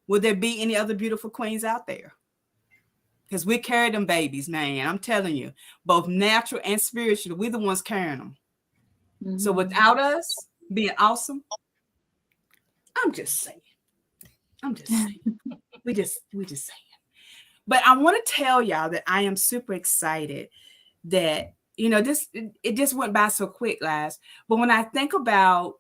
S2: would there be any other beautiful queens out there? Because we carry them babies, man. I'm telling you, both natural and spiritual, we're the ones carrying them. So without us being awesome, I'm just saying. We just saying. But I want to tell y'all that I am super excited that, it just went by so quick, guys. But when I think about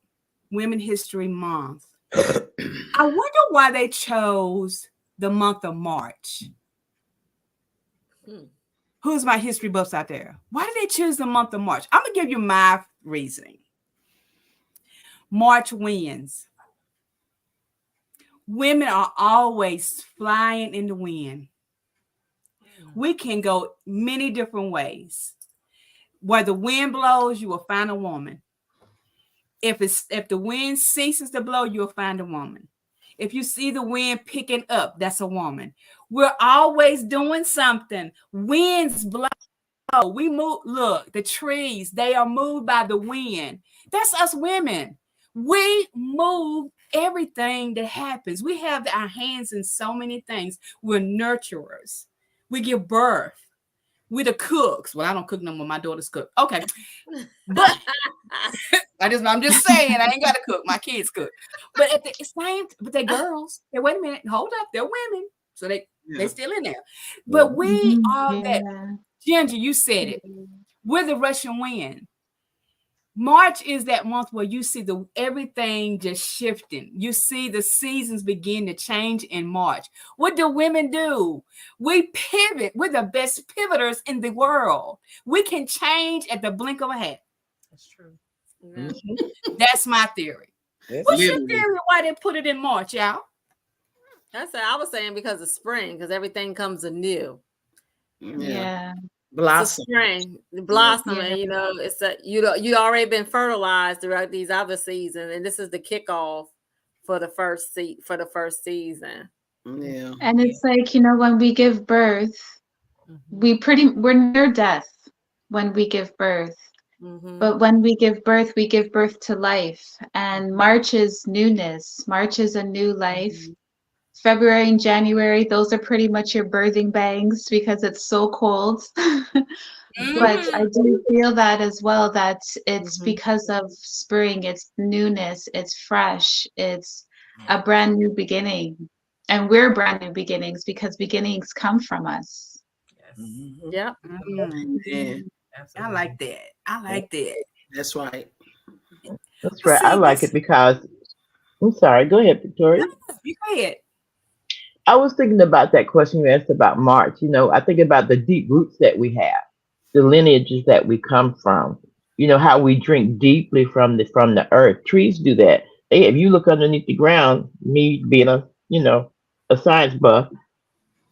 S2: Women History Month, I wonder why they chose the month of March. Who's my history buffs out there? Why did they choose the month of March? I'm going to give you my reasoning. March winds. Women are always flying in the wind. We can go many different ways. Where the wind blows, you will find a woman. If the wind ceases to blow, you'll find a woman. If you see the wind picking up, that's a woman. We're always doing something. Winds blow. We move. Look, the trees, they are moved by the wind. That's us women. We move everything that happens. We have our hands in so many things. We're nurturers. We give birth. We're the cooks. Well, I don't cook no more. My daughters cook. Okay. But I'm just saying, I ain't got to cook. My kids cook. But at the same, but they're girls. Hey, wait a minute. Hold up. They're women. So they still in there. But we are that. Ginger, you said it. We're the Russian wind. March is that month where you see everything just shifting. You see the seasons begin to change in March. What do women do? We pivot. We're the best pivoters in the world. We can change at the blink of a hat.
S3: That's true.
S4: Yeah.
S2: That's my theory. What's your theory why they put it in March, y'all?
S4: I was saying because of spring, because everything comes anew.
S8: Yeah.
S5: Blossom.
S4: Spring, blossom, and it's you already been fertilized throughout these other seasons, and this is the kickoff for the first season.
S5: Yeah.
S8: And it's like, when we give birth, we're near death when we give birth. But when we give birth to life. And March is newness. March is a new life. February and January, those are pretty much your birthing bangs because it's so cold. But I do feel that as well, that it's because of spring, it's newness, it's fresh, it's a brand new beginning. And we're brand new beginnings because beginnings come from us.
S4: Yeah.
S5: Yeah.
S2: I like that.
S5: That's right.
S7: That's right. I like it because I'm sorry. Go ahead, Victoria.
S2: You go ahead.
S7: I was thinking about that question you asked about March. I think about the deep roots that we have, the lineages that we come from. How we drink deeply from the earth. Trees do that. If you look underneath the ground, me being a a science buff.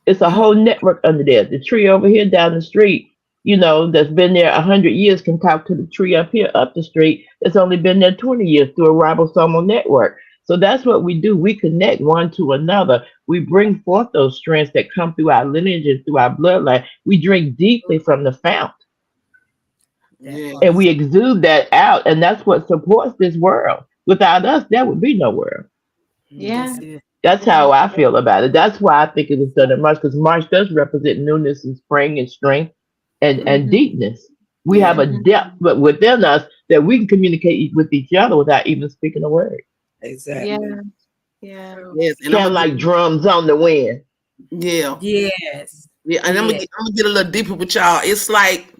S7: It's a whole network under there. The tree over here down the street, that's been there 100 years can talk to the tree up here up the street that's only been there 20 years through a ribosomal network. So that's what we do. We connect one to another. We bring forth those strands that come through our lineage and through our bloodline. We drink deeply from the fount
S5: Yeah.
S7: and we exude that out. And that's what supports this world. Without us, there would be no world.
S8: Yeah.
S7: That's how I feel about it. That's why I think it was done in March, because March does represent newness and spring and strength and deepness. We have a depth but within us that we can communicate with each other without even speaking a word.
S6: Exactly.
S8: Yeah. Yeah.
S5: Yes. And
S7: Kind of like drums on the wind.
S5: yeah.
S2: Yes.
S5: Yeah. And I'm gonna get a little deeper with y'all. It's like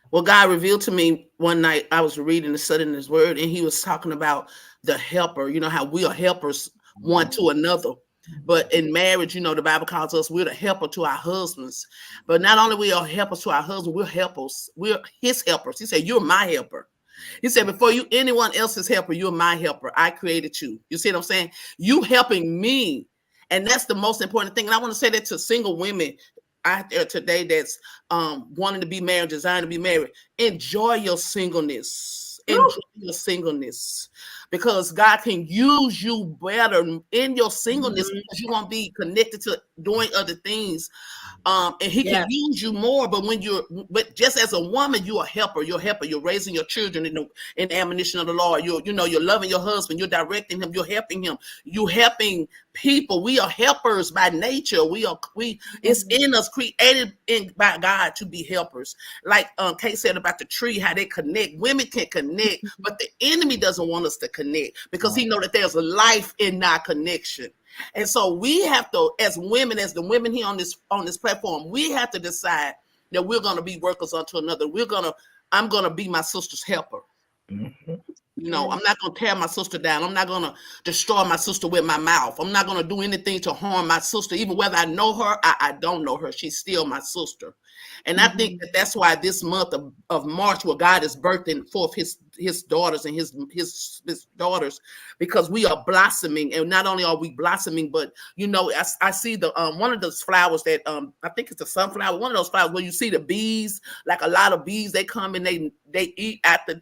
S5: what God revealed to me one night. I was reading and studying His Word, and He was talking about the helper. You know how we are helpers one to another. But in marriage, the Bible calls us, we're the helper to our husbands. But not only we are helpers to our husbands, we're helpers. We're His helpers. He said, you're my helper. He said, before you anyone else's helper, you're my helper. I created you. You see what I'm saying? You helping me. And that's the most important thing. And I want to say that to single women out there today that's wanting to be married, desiring to be married. Enjoy your singleness. Enjoy your singleness. Because God can use you better in your singleness because you won't be connected to doing other things. And He can use you more. But just as a woman, you're a helper. You're a helper. You're raising your children in the admonition of the Lord. You're loving your husband. You're directing him. You're helping him. You're helping people. We are helpers by nature. It's in us, created by God to be helpers. Like Kate said about the tree, how they connect. Women can connect, but the enemy doesn't want us to connect because he know that there's a life in our connection. And so we have to, as women, as the women here on this platform, we have to decide that we're going to be workers unto another. I'm going to be my sister's helper. I'm not going to tear my sister down. I'm not going to destroy my sister with my mouth. I'm not going to do anything to harm my sister, even whether I know her, I don't know her. She's still my sister. And I think that's why this month of March, where God is birthing forth his daughters and his daughters, because we are blossoming. And not only are we blossoming, but I see the one of those flowers that I think it's a sunflower, one of those flowers where you see the bees, like a lot of bees, they come and they eat at the,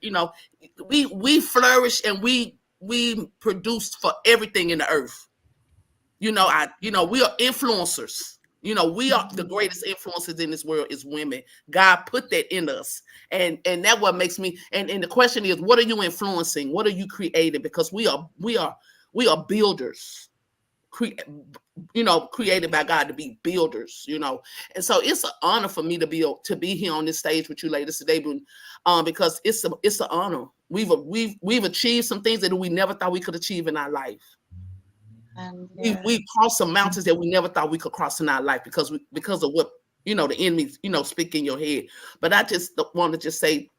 S5: we flourish and we produce for everything in the earth. We are influencers. We are the greatest influences in this world is women. God put that in us. And that what makes me, and the question is, what are you influencing? What are you creating? Because we are builders, created by God to be builders, And so it's an honor for me to be here on this stage with you ladies today, because it's an honor. We've achieved some things that we never thought we could achieve in our life. We crossed some mountains that we never thought we could cross in our life because of what the enemy speak in your head. But I just want to just say,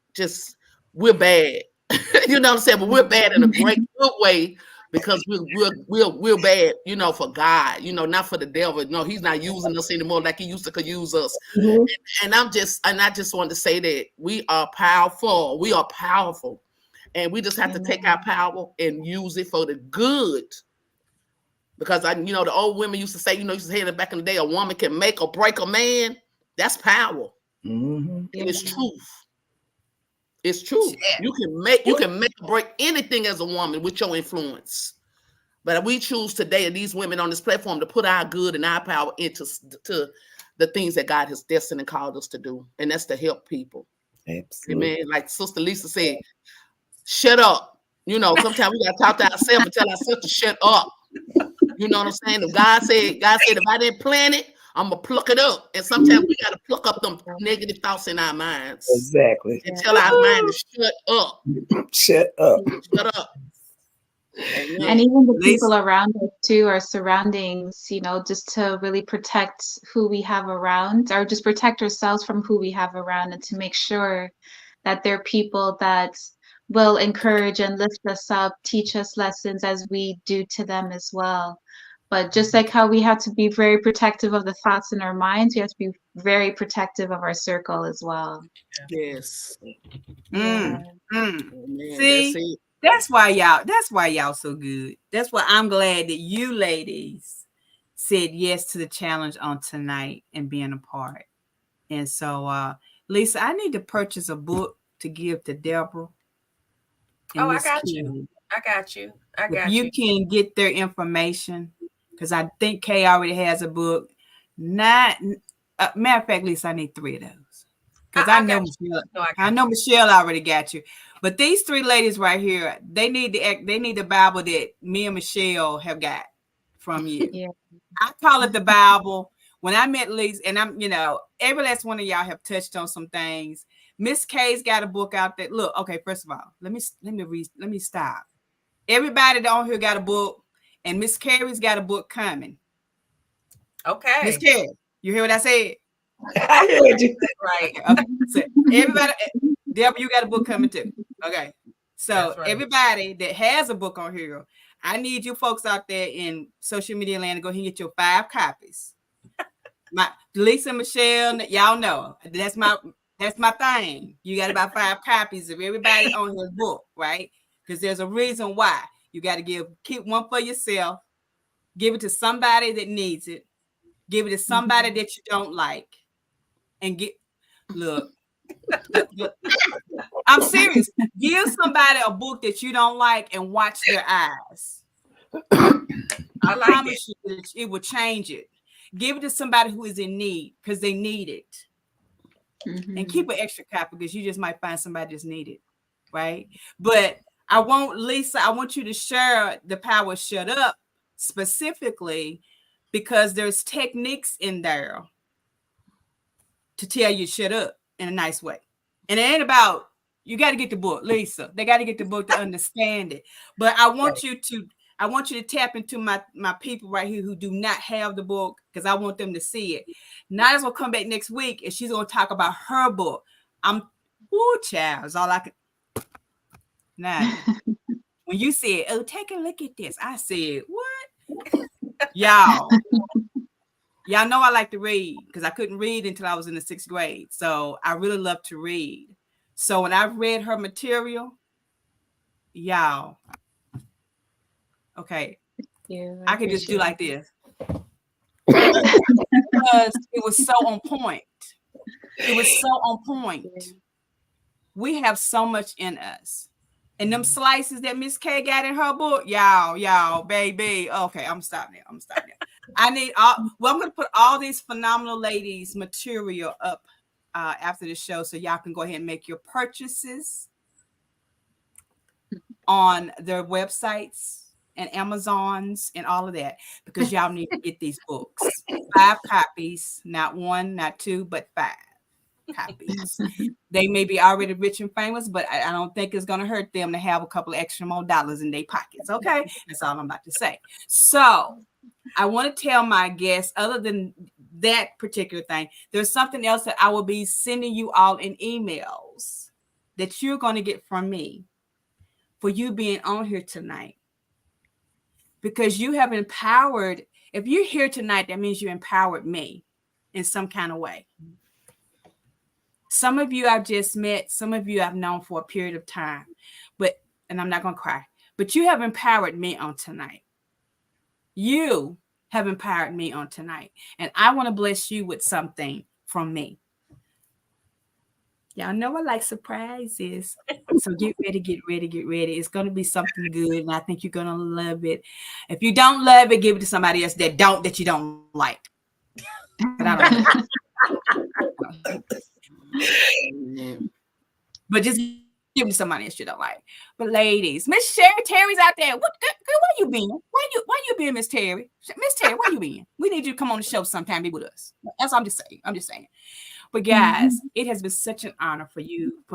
S5: we're bad. You know what I'm saying? But we're bad in a great good way because we're bad, for God, not for the devil. No, he's not using us anymore like he used to use us. And I just want to say that we are powerful. We are powerful, and we just have to take our power and use it for the good. Because the old women used to say, used to say that back in the day, a woman can make or break a man. That's power. And it's truth. It's true. You can make or break anything as a woman with your influence. But we choose today, and these women on this platform, to put our good and our power into the things that God has destined and called us to do, and that's to help people. Absolutely. Amen. Like Sister Lisa said, shut up. Sometimes we gotta talk to ourselves and tell ourselves to shut up. You know what I'm saying? If God said, if I didn't plant it, I'm gonna pluck it up. And sometimes we gotta pluck up them negative thoughts in our minds.
S6: Exactly.
S5: And tell our mind to shut up.
S6: Shut up.
S5: Shut up.
S8: And even the people around us too, our surroundings, just to really protect who we have around, or just protect ourselves from who we have around, and to make sure that they're people that will encourage and lift us up, teach us lessons as we do to them as well. But just like how we have to be very protective of the thoughts in our minds, we have to be very protective of our circle as well.
S5: Yes.
S2: See, that's why y'all so good. That's why I'm glad that you ladies said yes to the challenge on tonight and being a part. And so, Lisa, I need to purchase a book to give to Deborah.
S3: Oh, I got you. I got you. I got
S2: you.
S3: You
S2: can get their information, because I think Kay already has a book. Not matter of fact, Lisa, I need 3 of those. Because I know Michelle, I know Michelle already got you. But these 3 ladies right here, they need the Bible that me and Michelle have got from you.
S8: Yeah.
S2: I call it the Bible. When I met Lisa, and I'm, every last one of y'all have touched on some things. Miss Kay's got a book out there. Look, okay, first of all, let me stop. Everybody on here got a book, and Miss Carrie's got a book coming.
S3: Okay.
S2: Miss Carrie, you hear what I said?
S6: I heard you.
S3: Right.
S2: Okay. So everybody, Deborah, you got a book coming too. Okay. So everybody that has a book on here, I need you folks out there in social media land to go ahead and get your 5 copies. My Lisa and Michelle, y'all know that's my thing. You got about 5 copies of everybody on his book, right? Because there's a reason why. You got to keep one for yourself, give it to somebody that needs it, give it to somebody that you don't like, and look, I'm serious. Give somebody a book that you don't like and watch their eyes. I promise you that it will change it. Give it to somebody who is in need, because they need it. And keep an extra copy, because you just might find somebody that's needed, right? But Lisa, I want you to share the power shut up specifically, because there's techniques in there to tell you shut up in a nice way. And it ain't about, you got to get the book, Lisa. They got to get the book to understand it. But I want you to tap into my people right here who do not have the book, because I want them to see it. Nadia's gonna come back next week, and she's gonna talk about her book. Child, is all I can. Nadia, when you said, "Oh, take a look at this," I said, "What?" Y'all know I like to read, because I couldn't read until I was in the 6th grade. So I really love to read. So when I read her material, y'all, okay, I could just do like this. Because it was so on point. It was so on point. We have so much in us. And them slices that Miss K got in her book, y'all, baby. Okay, I'm stopping there. I need I'm going to put all these phenomenal ladies' material up after the show, so y'all can go ahead and make your purchases on their websites and Amazons and all of that, because y'all need to get these books. 5 copies, not 1, not 2, but 5 copies. They may be already rich and famous, but I don't think it's going to hurt them to have a couple of extra more dollars in their pockets. Okay, that's all I'm about to say. So I want to tell my guests, other than that particular thing, there's something else that I will be sending you all in emails that you're going to get from me for you being on here tonight. Because you have empowered, if you're here tonight, that means you empowered me in some kind of way. Some of you I've just met, some of you I've known for a period of time, and I'm not going to cry, but you have empowered me on tonight. You have empowered me on tonight, and I want to bless you with something from me. Y'all know I like surprises. So get ready. It's going to be something good, and I think you're going to love it. If you don't love it, give it to somebody else that you don't like. But I don't know. But just give it to somebody else you don't like. But ladies, Miss Terry's out there. What girl, where you been? Why you been, Miss Terry? Miss Terry, where you been? We need you to come on the show sometime, be with us. That's what I'm just saying. But guys, it has been such an honor for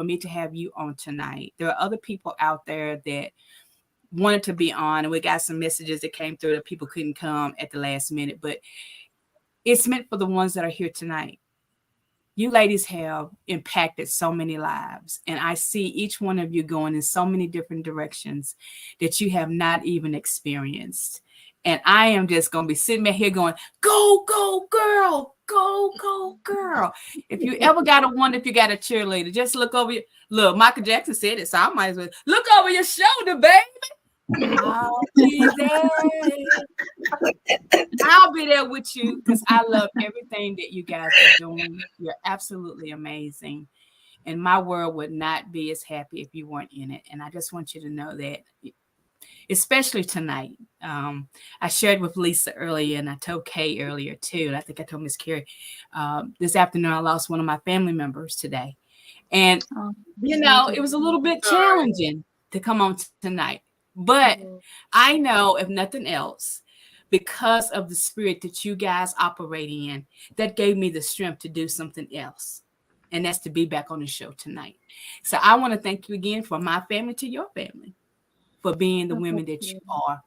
S2: me to have you on tonight. There are other people out there that wanted to be on, and we got some messages that came through that people couldn't come at the last minute, but it's meant for the ones that are here tonight. You ladies have impacted so many lives, and I see each one of you going in so many different directions that you have not even experienced. And I am just going to be sitting back here going, go, go, girl, go, go, girl. If you ever got to wonder if you got a cheerleader, just look over look, Michael Jackson said it, so I might as well look over your shoulder, baby. I'll be there. I'll be there with you because I love everything that you guys are doing. You're absolutely amazing. And my world would not be as happy if you weren't in it. And I just want you to know that, especially tonight. I shared with Lisa earlier, and I told Kay earlier too. And I think I told Miss Carrie this afternoon. I lost one of my family members today, and it was a little bit challenging to come on tonight. But I know, if nothing else, because of the spirit that you guys operate in, that gave me the strength to do something else. And that's to be back on the show tonight. So I want to thank you again, from my family to your family, for being the women that you are.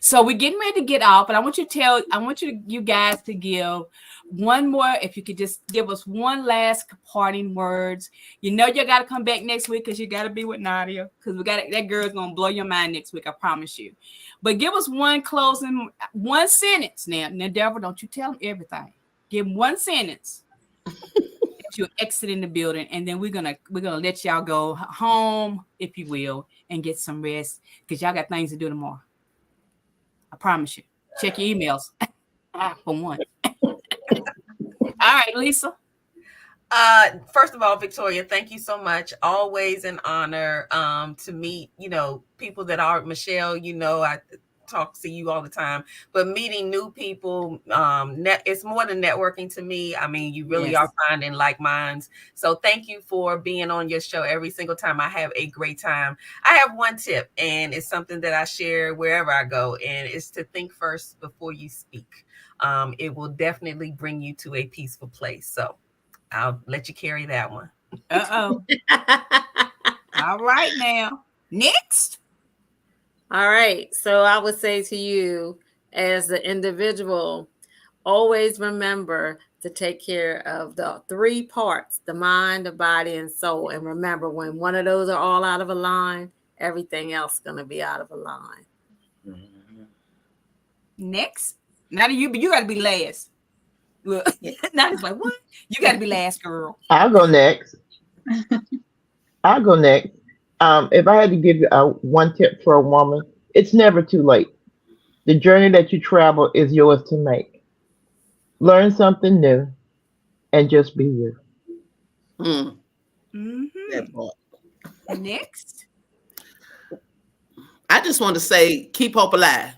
S2: So we're getting ready to get off, but I want you guys to give one more, if you could just give us one last parting words. You got to come back next week because you got to be with Nadia, because that girl's going to blow your mind next week, I promise you. But give us one sentence now. Now, Deborah, don't you tell them everything. Give them one sentence that you're exiting the building, and then we're gonna let y'all go home, if you will, and get some rest, because y'all got things to do tomorrow. I promise you. Check your emails. For one. All right, Lisa.
S3: First of all, Victoria, thank you so much. Always an honor to meet, people that are Michelle, I talk to you all the time, but meeting new people, it's more than networking to me. I mean, you really are finding like minds. So thank you for being on your show every single time. I have a great time. I have one tip, and it's something that I share wherever I go, and it's to think first before you speak. It will definitely bring you to a peaceful place. So I'll let you carry that one.
S2: All right, now. Next.
S4: All right. So I would say to you, as the individual, always remember to take care of the three parts: the mind, the body, and soul. And remember, when one of those are all out of a line, everything else is going to be out of a line.
S2: Next. Now you got to be last. Look, now it's like, what? You got to be last, girl.
S7: I'll go next. If I had to give you one tip for a woman, it's never too late. The journey that you travel is yours to make. Learn something new and just be you.
S5: That part.
S2: Next.
S5: I just want to say, keep hope alive.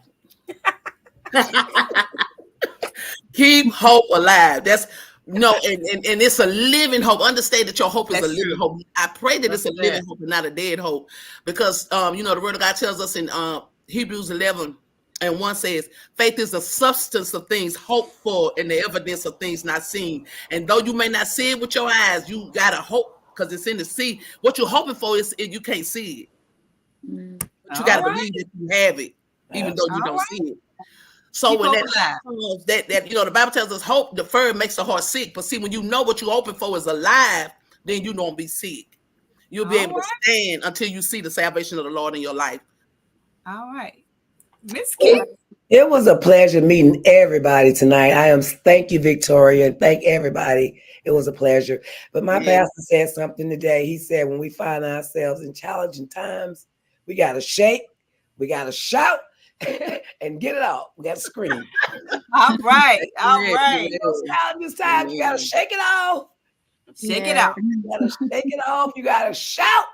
S5: Keep hope alive. That's and it's a living hope. Understand that your hope is a living hope. I pray that it's a living hope and not a dead hope, because the word of God tells us in Hebrews 11:1 says, faith is the substance of things hoped for and the evidence of things not seen. And though you may not see it with your eyes, you gotta hope, because it's in the sea. What you're hoping for is you can't see it. But you gotta believe that you have it, even though you don't see it. So when that the Bible tells us hope deferred makes the heart sick. But see, when you know what you're hoping for is alive, then you don't be sick. You'll be able to stand until you see the salvation of the Lord in your life.
S2: All right. Miss Kim.
S6: It was a pleasure meeting everybody tonight. Thank you, Victoria, and thank everybody. It was a pleasure. But my pastor said something today. He said, when we find ourselves in challenging times, we got to shake, we got to shout, and get it out. We got to scream.
S2: All right.
S6: Those challenging times, you got to shake it off.
S2: Shake it out.
S6: You got to shake it off. You got to shout,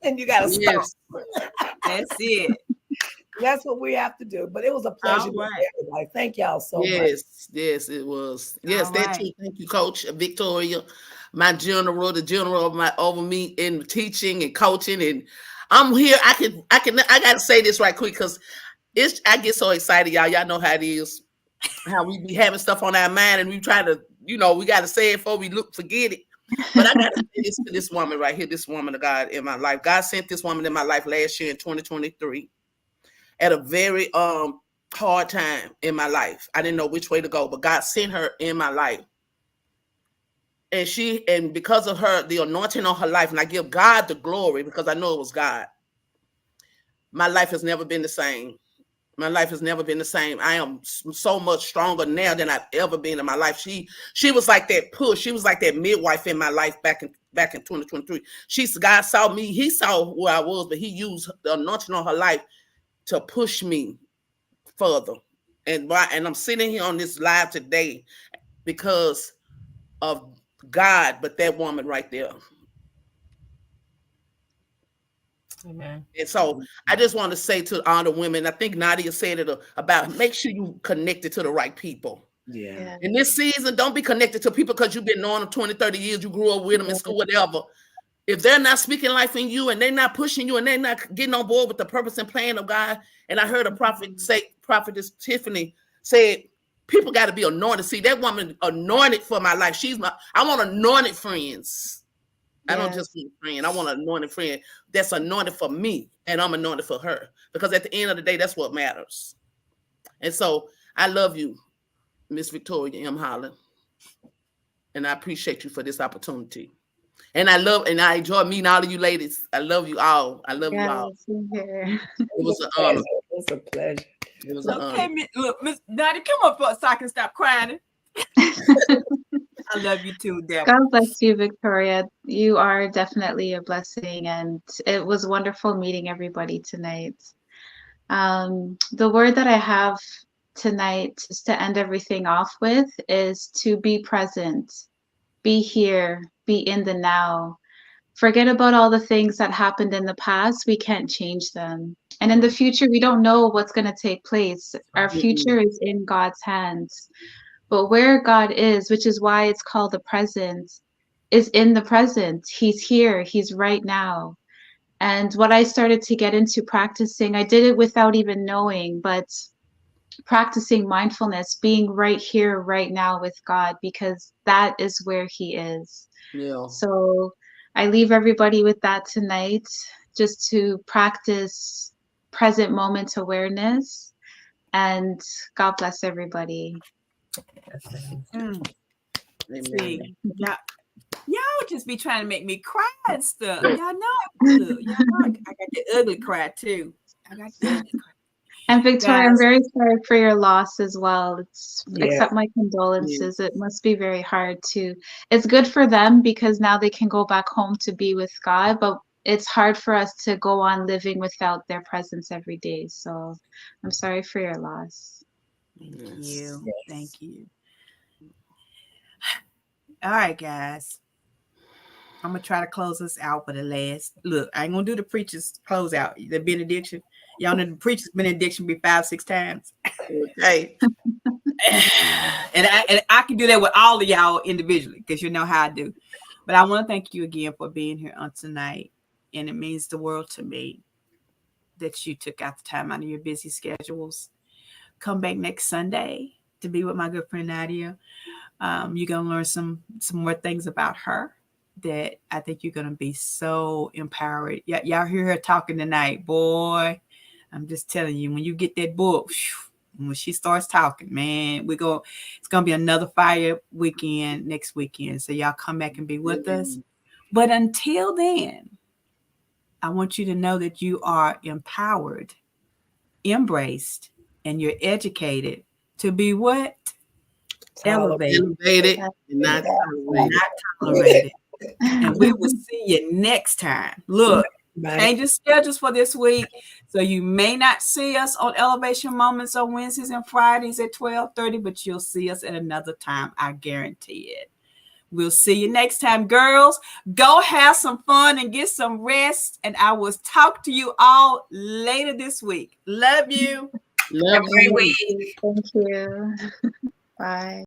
S6: and you got to stop.
S2: That's it.
S6: That's what we have to do. But it was a pleasure with everybody. Thank y'all so much.
S5: Yes, it was. Yes, too. Thank you, Coach Victoria, my the general over me in teaching and coaching. And I'm here. I gotta say this right quick, because I get so excited, y'all. Y'all know how it is. How we be having stuff on our mind, and we try to, we gotta say it before we forget it. But I gotta say this to this woman right here, this woman of God in my life. God sent this woman in my life last year in 2023. At a very hard time in my life. I didn't know which way to go, but God sent her in my life. And because of her, the anointing on her life, and I give God the glory because I know it was God. My life has never been the same. My life has never been the same. I am so much stronger now than I've ever been in my life. She was like that push. She was like that midwife in my life back in 2023. God saw me. He saw where I was, but he used the anointing on her life to push me further. And I'm sitting here on this live today because of God, but that woman right there.
S3: Amen.
S5: And so I just want to say to all the women, I think Nadia said it about make sure you connected to the right people.
S6: Yeah.
S5: In this season, don't be connected to people because you've been knowing them 20, 30 years, you grew up with them in school, whatever. If they're not speaking life in you and they're not pushing you and they're not getting on board with the purpose and plan of God, and I heard a prophet say, Prophetess Tiffany said, people got to be anointed. See, that woman anointed for my life. I want anointed friends. I don't just want a friend. I want an anointed friend that's anointed for me, and I'm anointed for her. Because at the end of the day, that's what matters. And so I love you, Miss Victoria M. Holland. And I appreciate you for this opportunity. And I enjoy meeting all of you ladies. I love you all. I love you all.
S8: Here.
S5: It was an honor.
S6: It's a pleasure.
S5: It was an
S2: Okay,
S5: honor.
S2: look, Miss Nadia, come up so I can stop crying. I love you too, Deborah.
S8: God bless you, Victoria. You are definitely a blessing, and it was wonderful meeting everybody tonight. The word that I have tonight, just to end everything off with, is to be present, be here, be in the now. Forget about all the things that happened in the past. We can't change them. And in the future, we don't know what's going to take place. Our future is in God's hands. But where God is, which is why it's called the present, is in the present. He's here. He's right now. And what I started to get into practicing, I did it without even knowing, but practicing mindfulness, being right here, right now with God, because that is where He is.
S5: Yeah.
S8: So I leave everybody with that tonight, just to practice present moment awareness. And God bless everybody.
S2: See, y'all just be trying to make me cry and stuff. Y'all know, look, y'all know I got the ugly cry too. I got the ugly cry.
S8: And Victoria,
S2: Guys.
S8: I'm very sorry for your loss as well.
S6: Yeah.
S8: Accept my condolences. It must be very hard to. It's good for them because now they can go back home to be with God, but it's hard for us to go on living without their presence every day. So I'm sorry for your loss.
S2: Thank you. Thank you. All right, guys. I'm gonna try to close us out for the last. Look, I ain't gonna do the preacher's close out, the benediction. Y'all know the preacher's benediction be 5-6 times.
S5: Okay.
S2: and I can do that with all of y'all individually because you know how I do. But I want to thank you again for being here on tonight. And it means the world to me that you took out the time out of your busy schedules. Come back next Sunday to be with my good friend Nadia. You're gonna learn some more things about her that I think you're gonna be so empowered. Y'all hear her talking tonight, boy. I'm just telling you, when you get that book, when she starts talking, man, it's gonna be another fire weekend next weekend. So y'all come back and be with us. But until then, I want you to know that you are empowered, embraced, and you're educated to be what? Elevated.
S5: Elevated, not tolerated.
S2: Not tolerated. And we will see you next time. Look, changing schedules for this week. So you may not see us on Elevation Moments on Wednesdays and Fridays at 12:30, but you'll see us at another time. I guarantee it. We'll see you next time, girls. Go have some fun and get some rest. And I will talk to you all later this week. Love you.
S5: Love
S3: Have a great
S5: you.
S3: week.
S8: Thank you. Bye.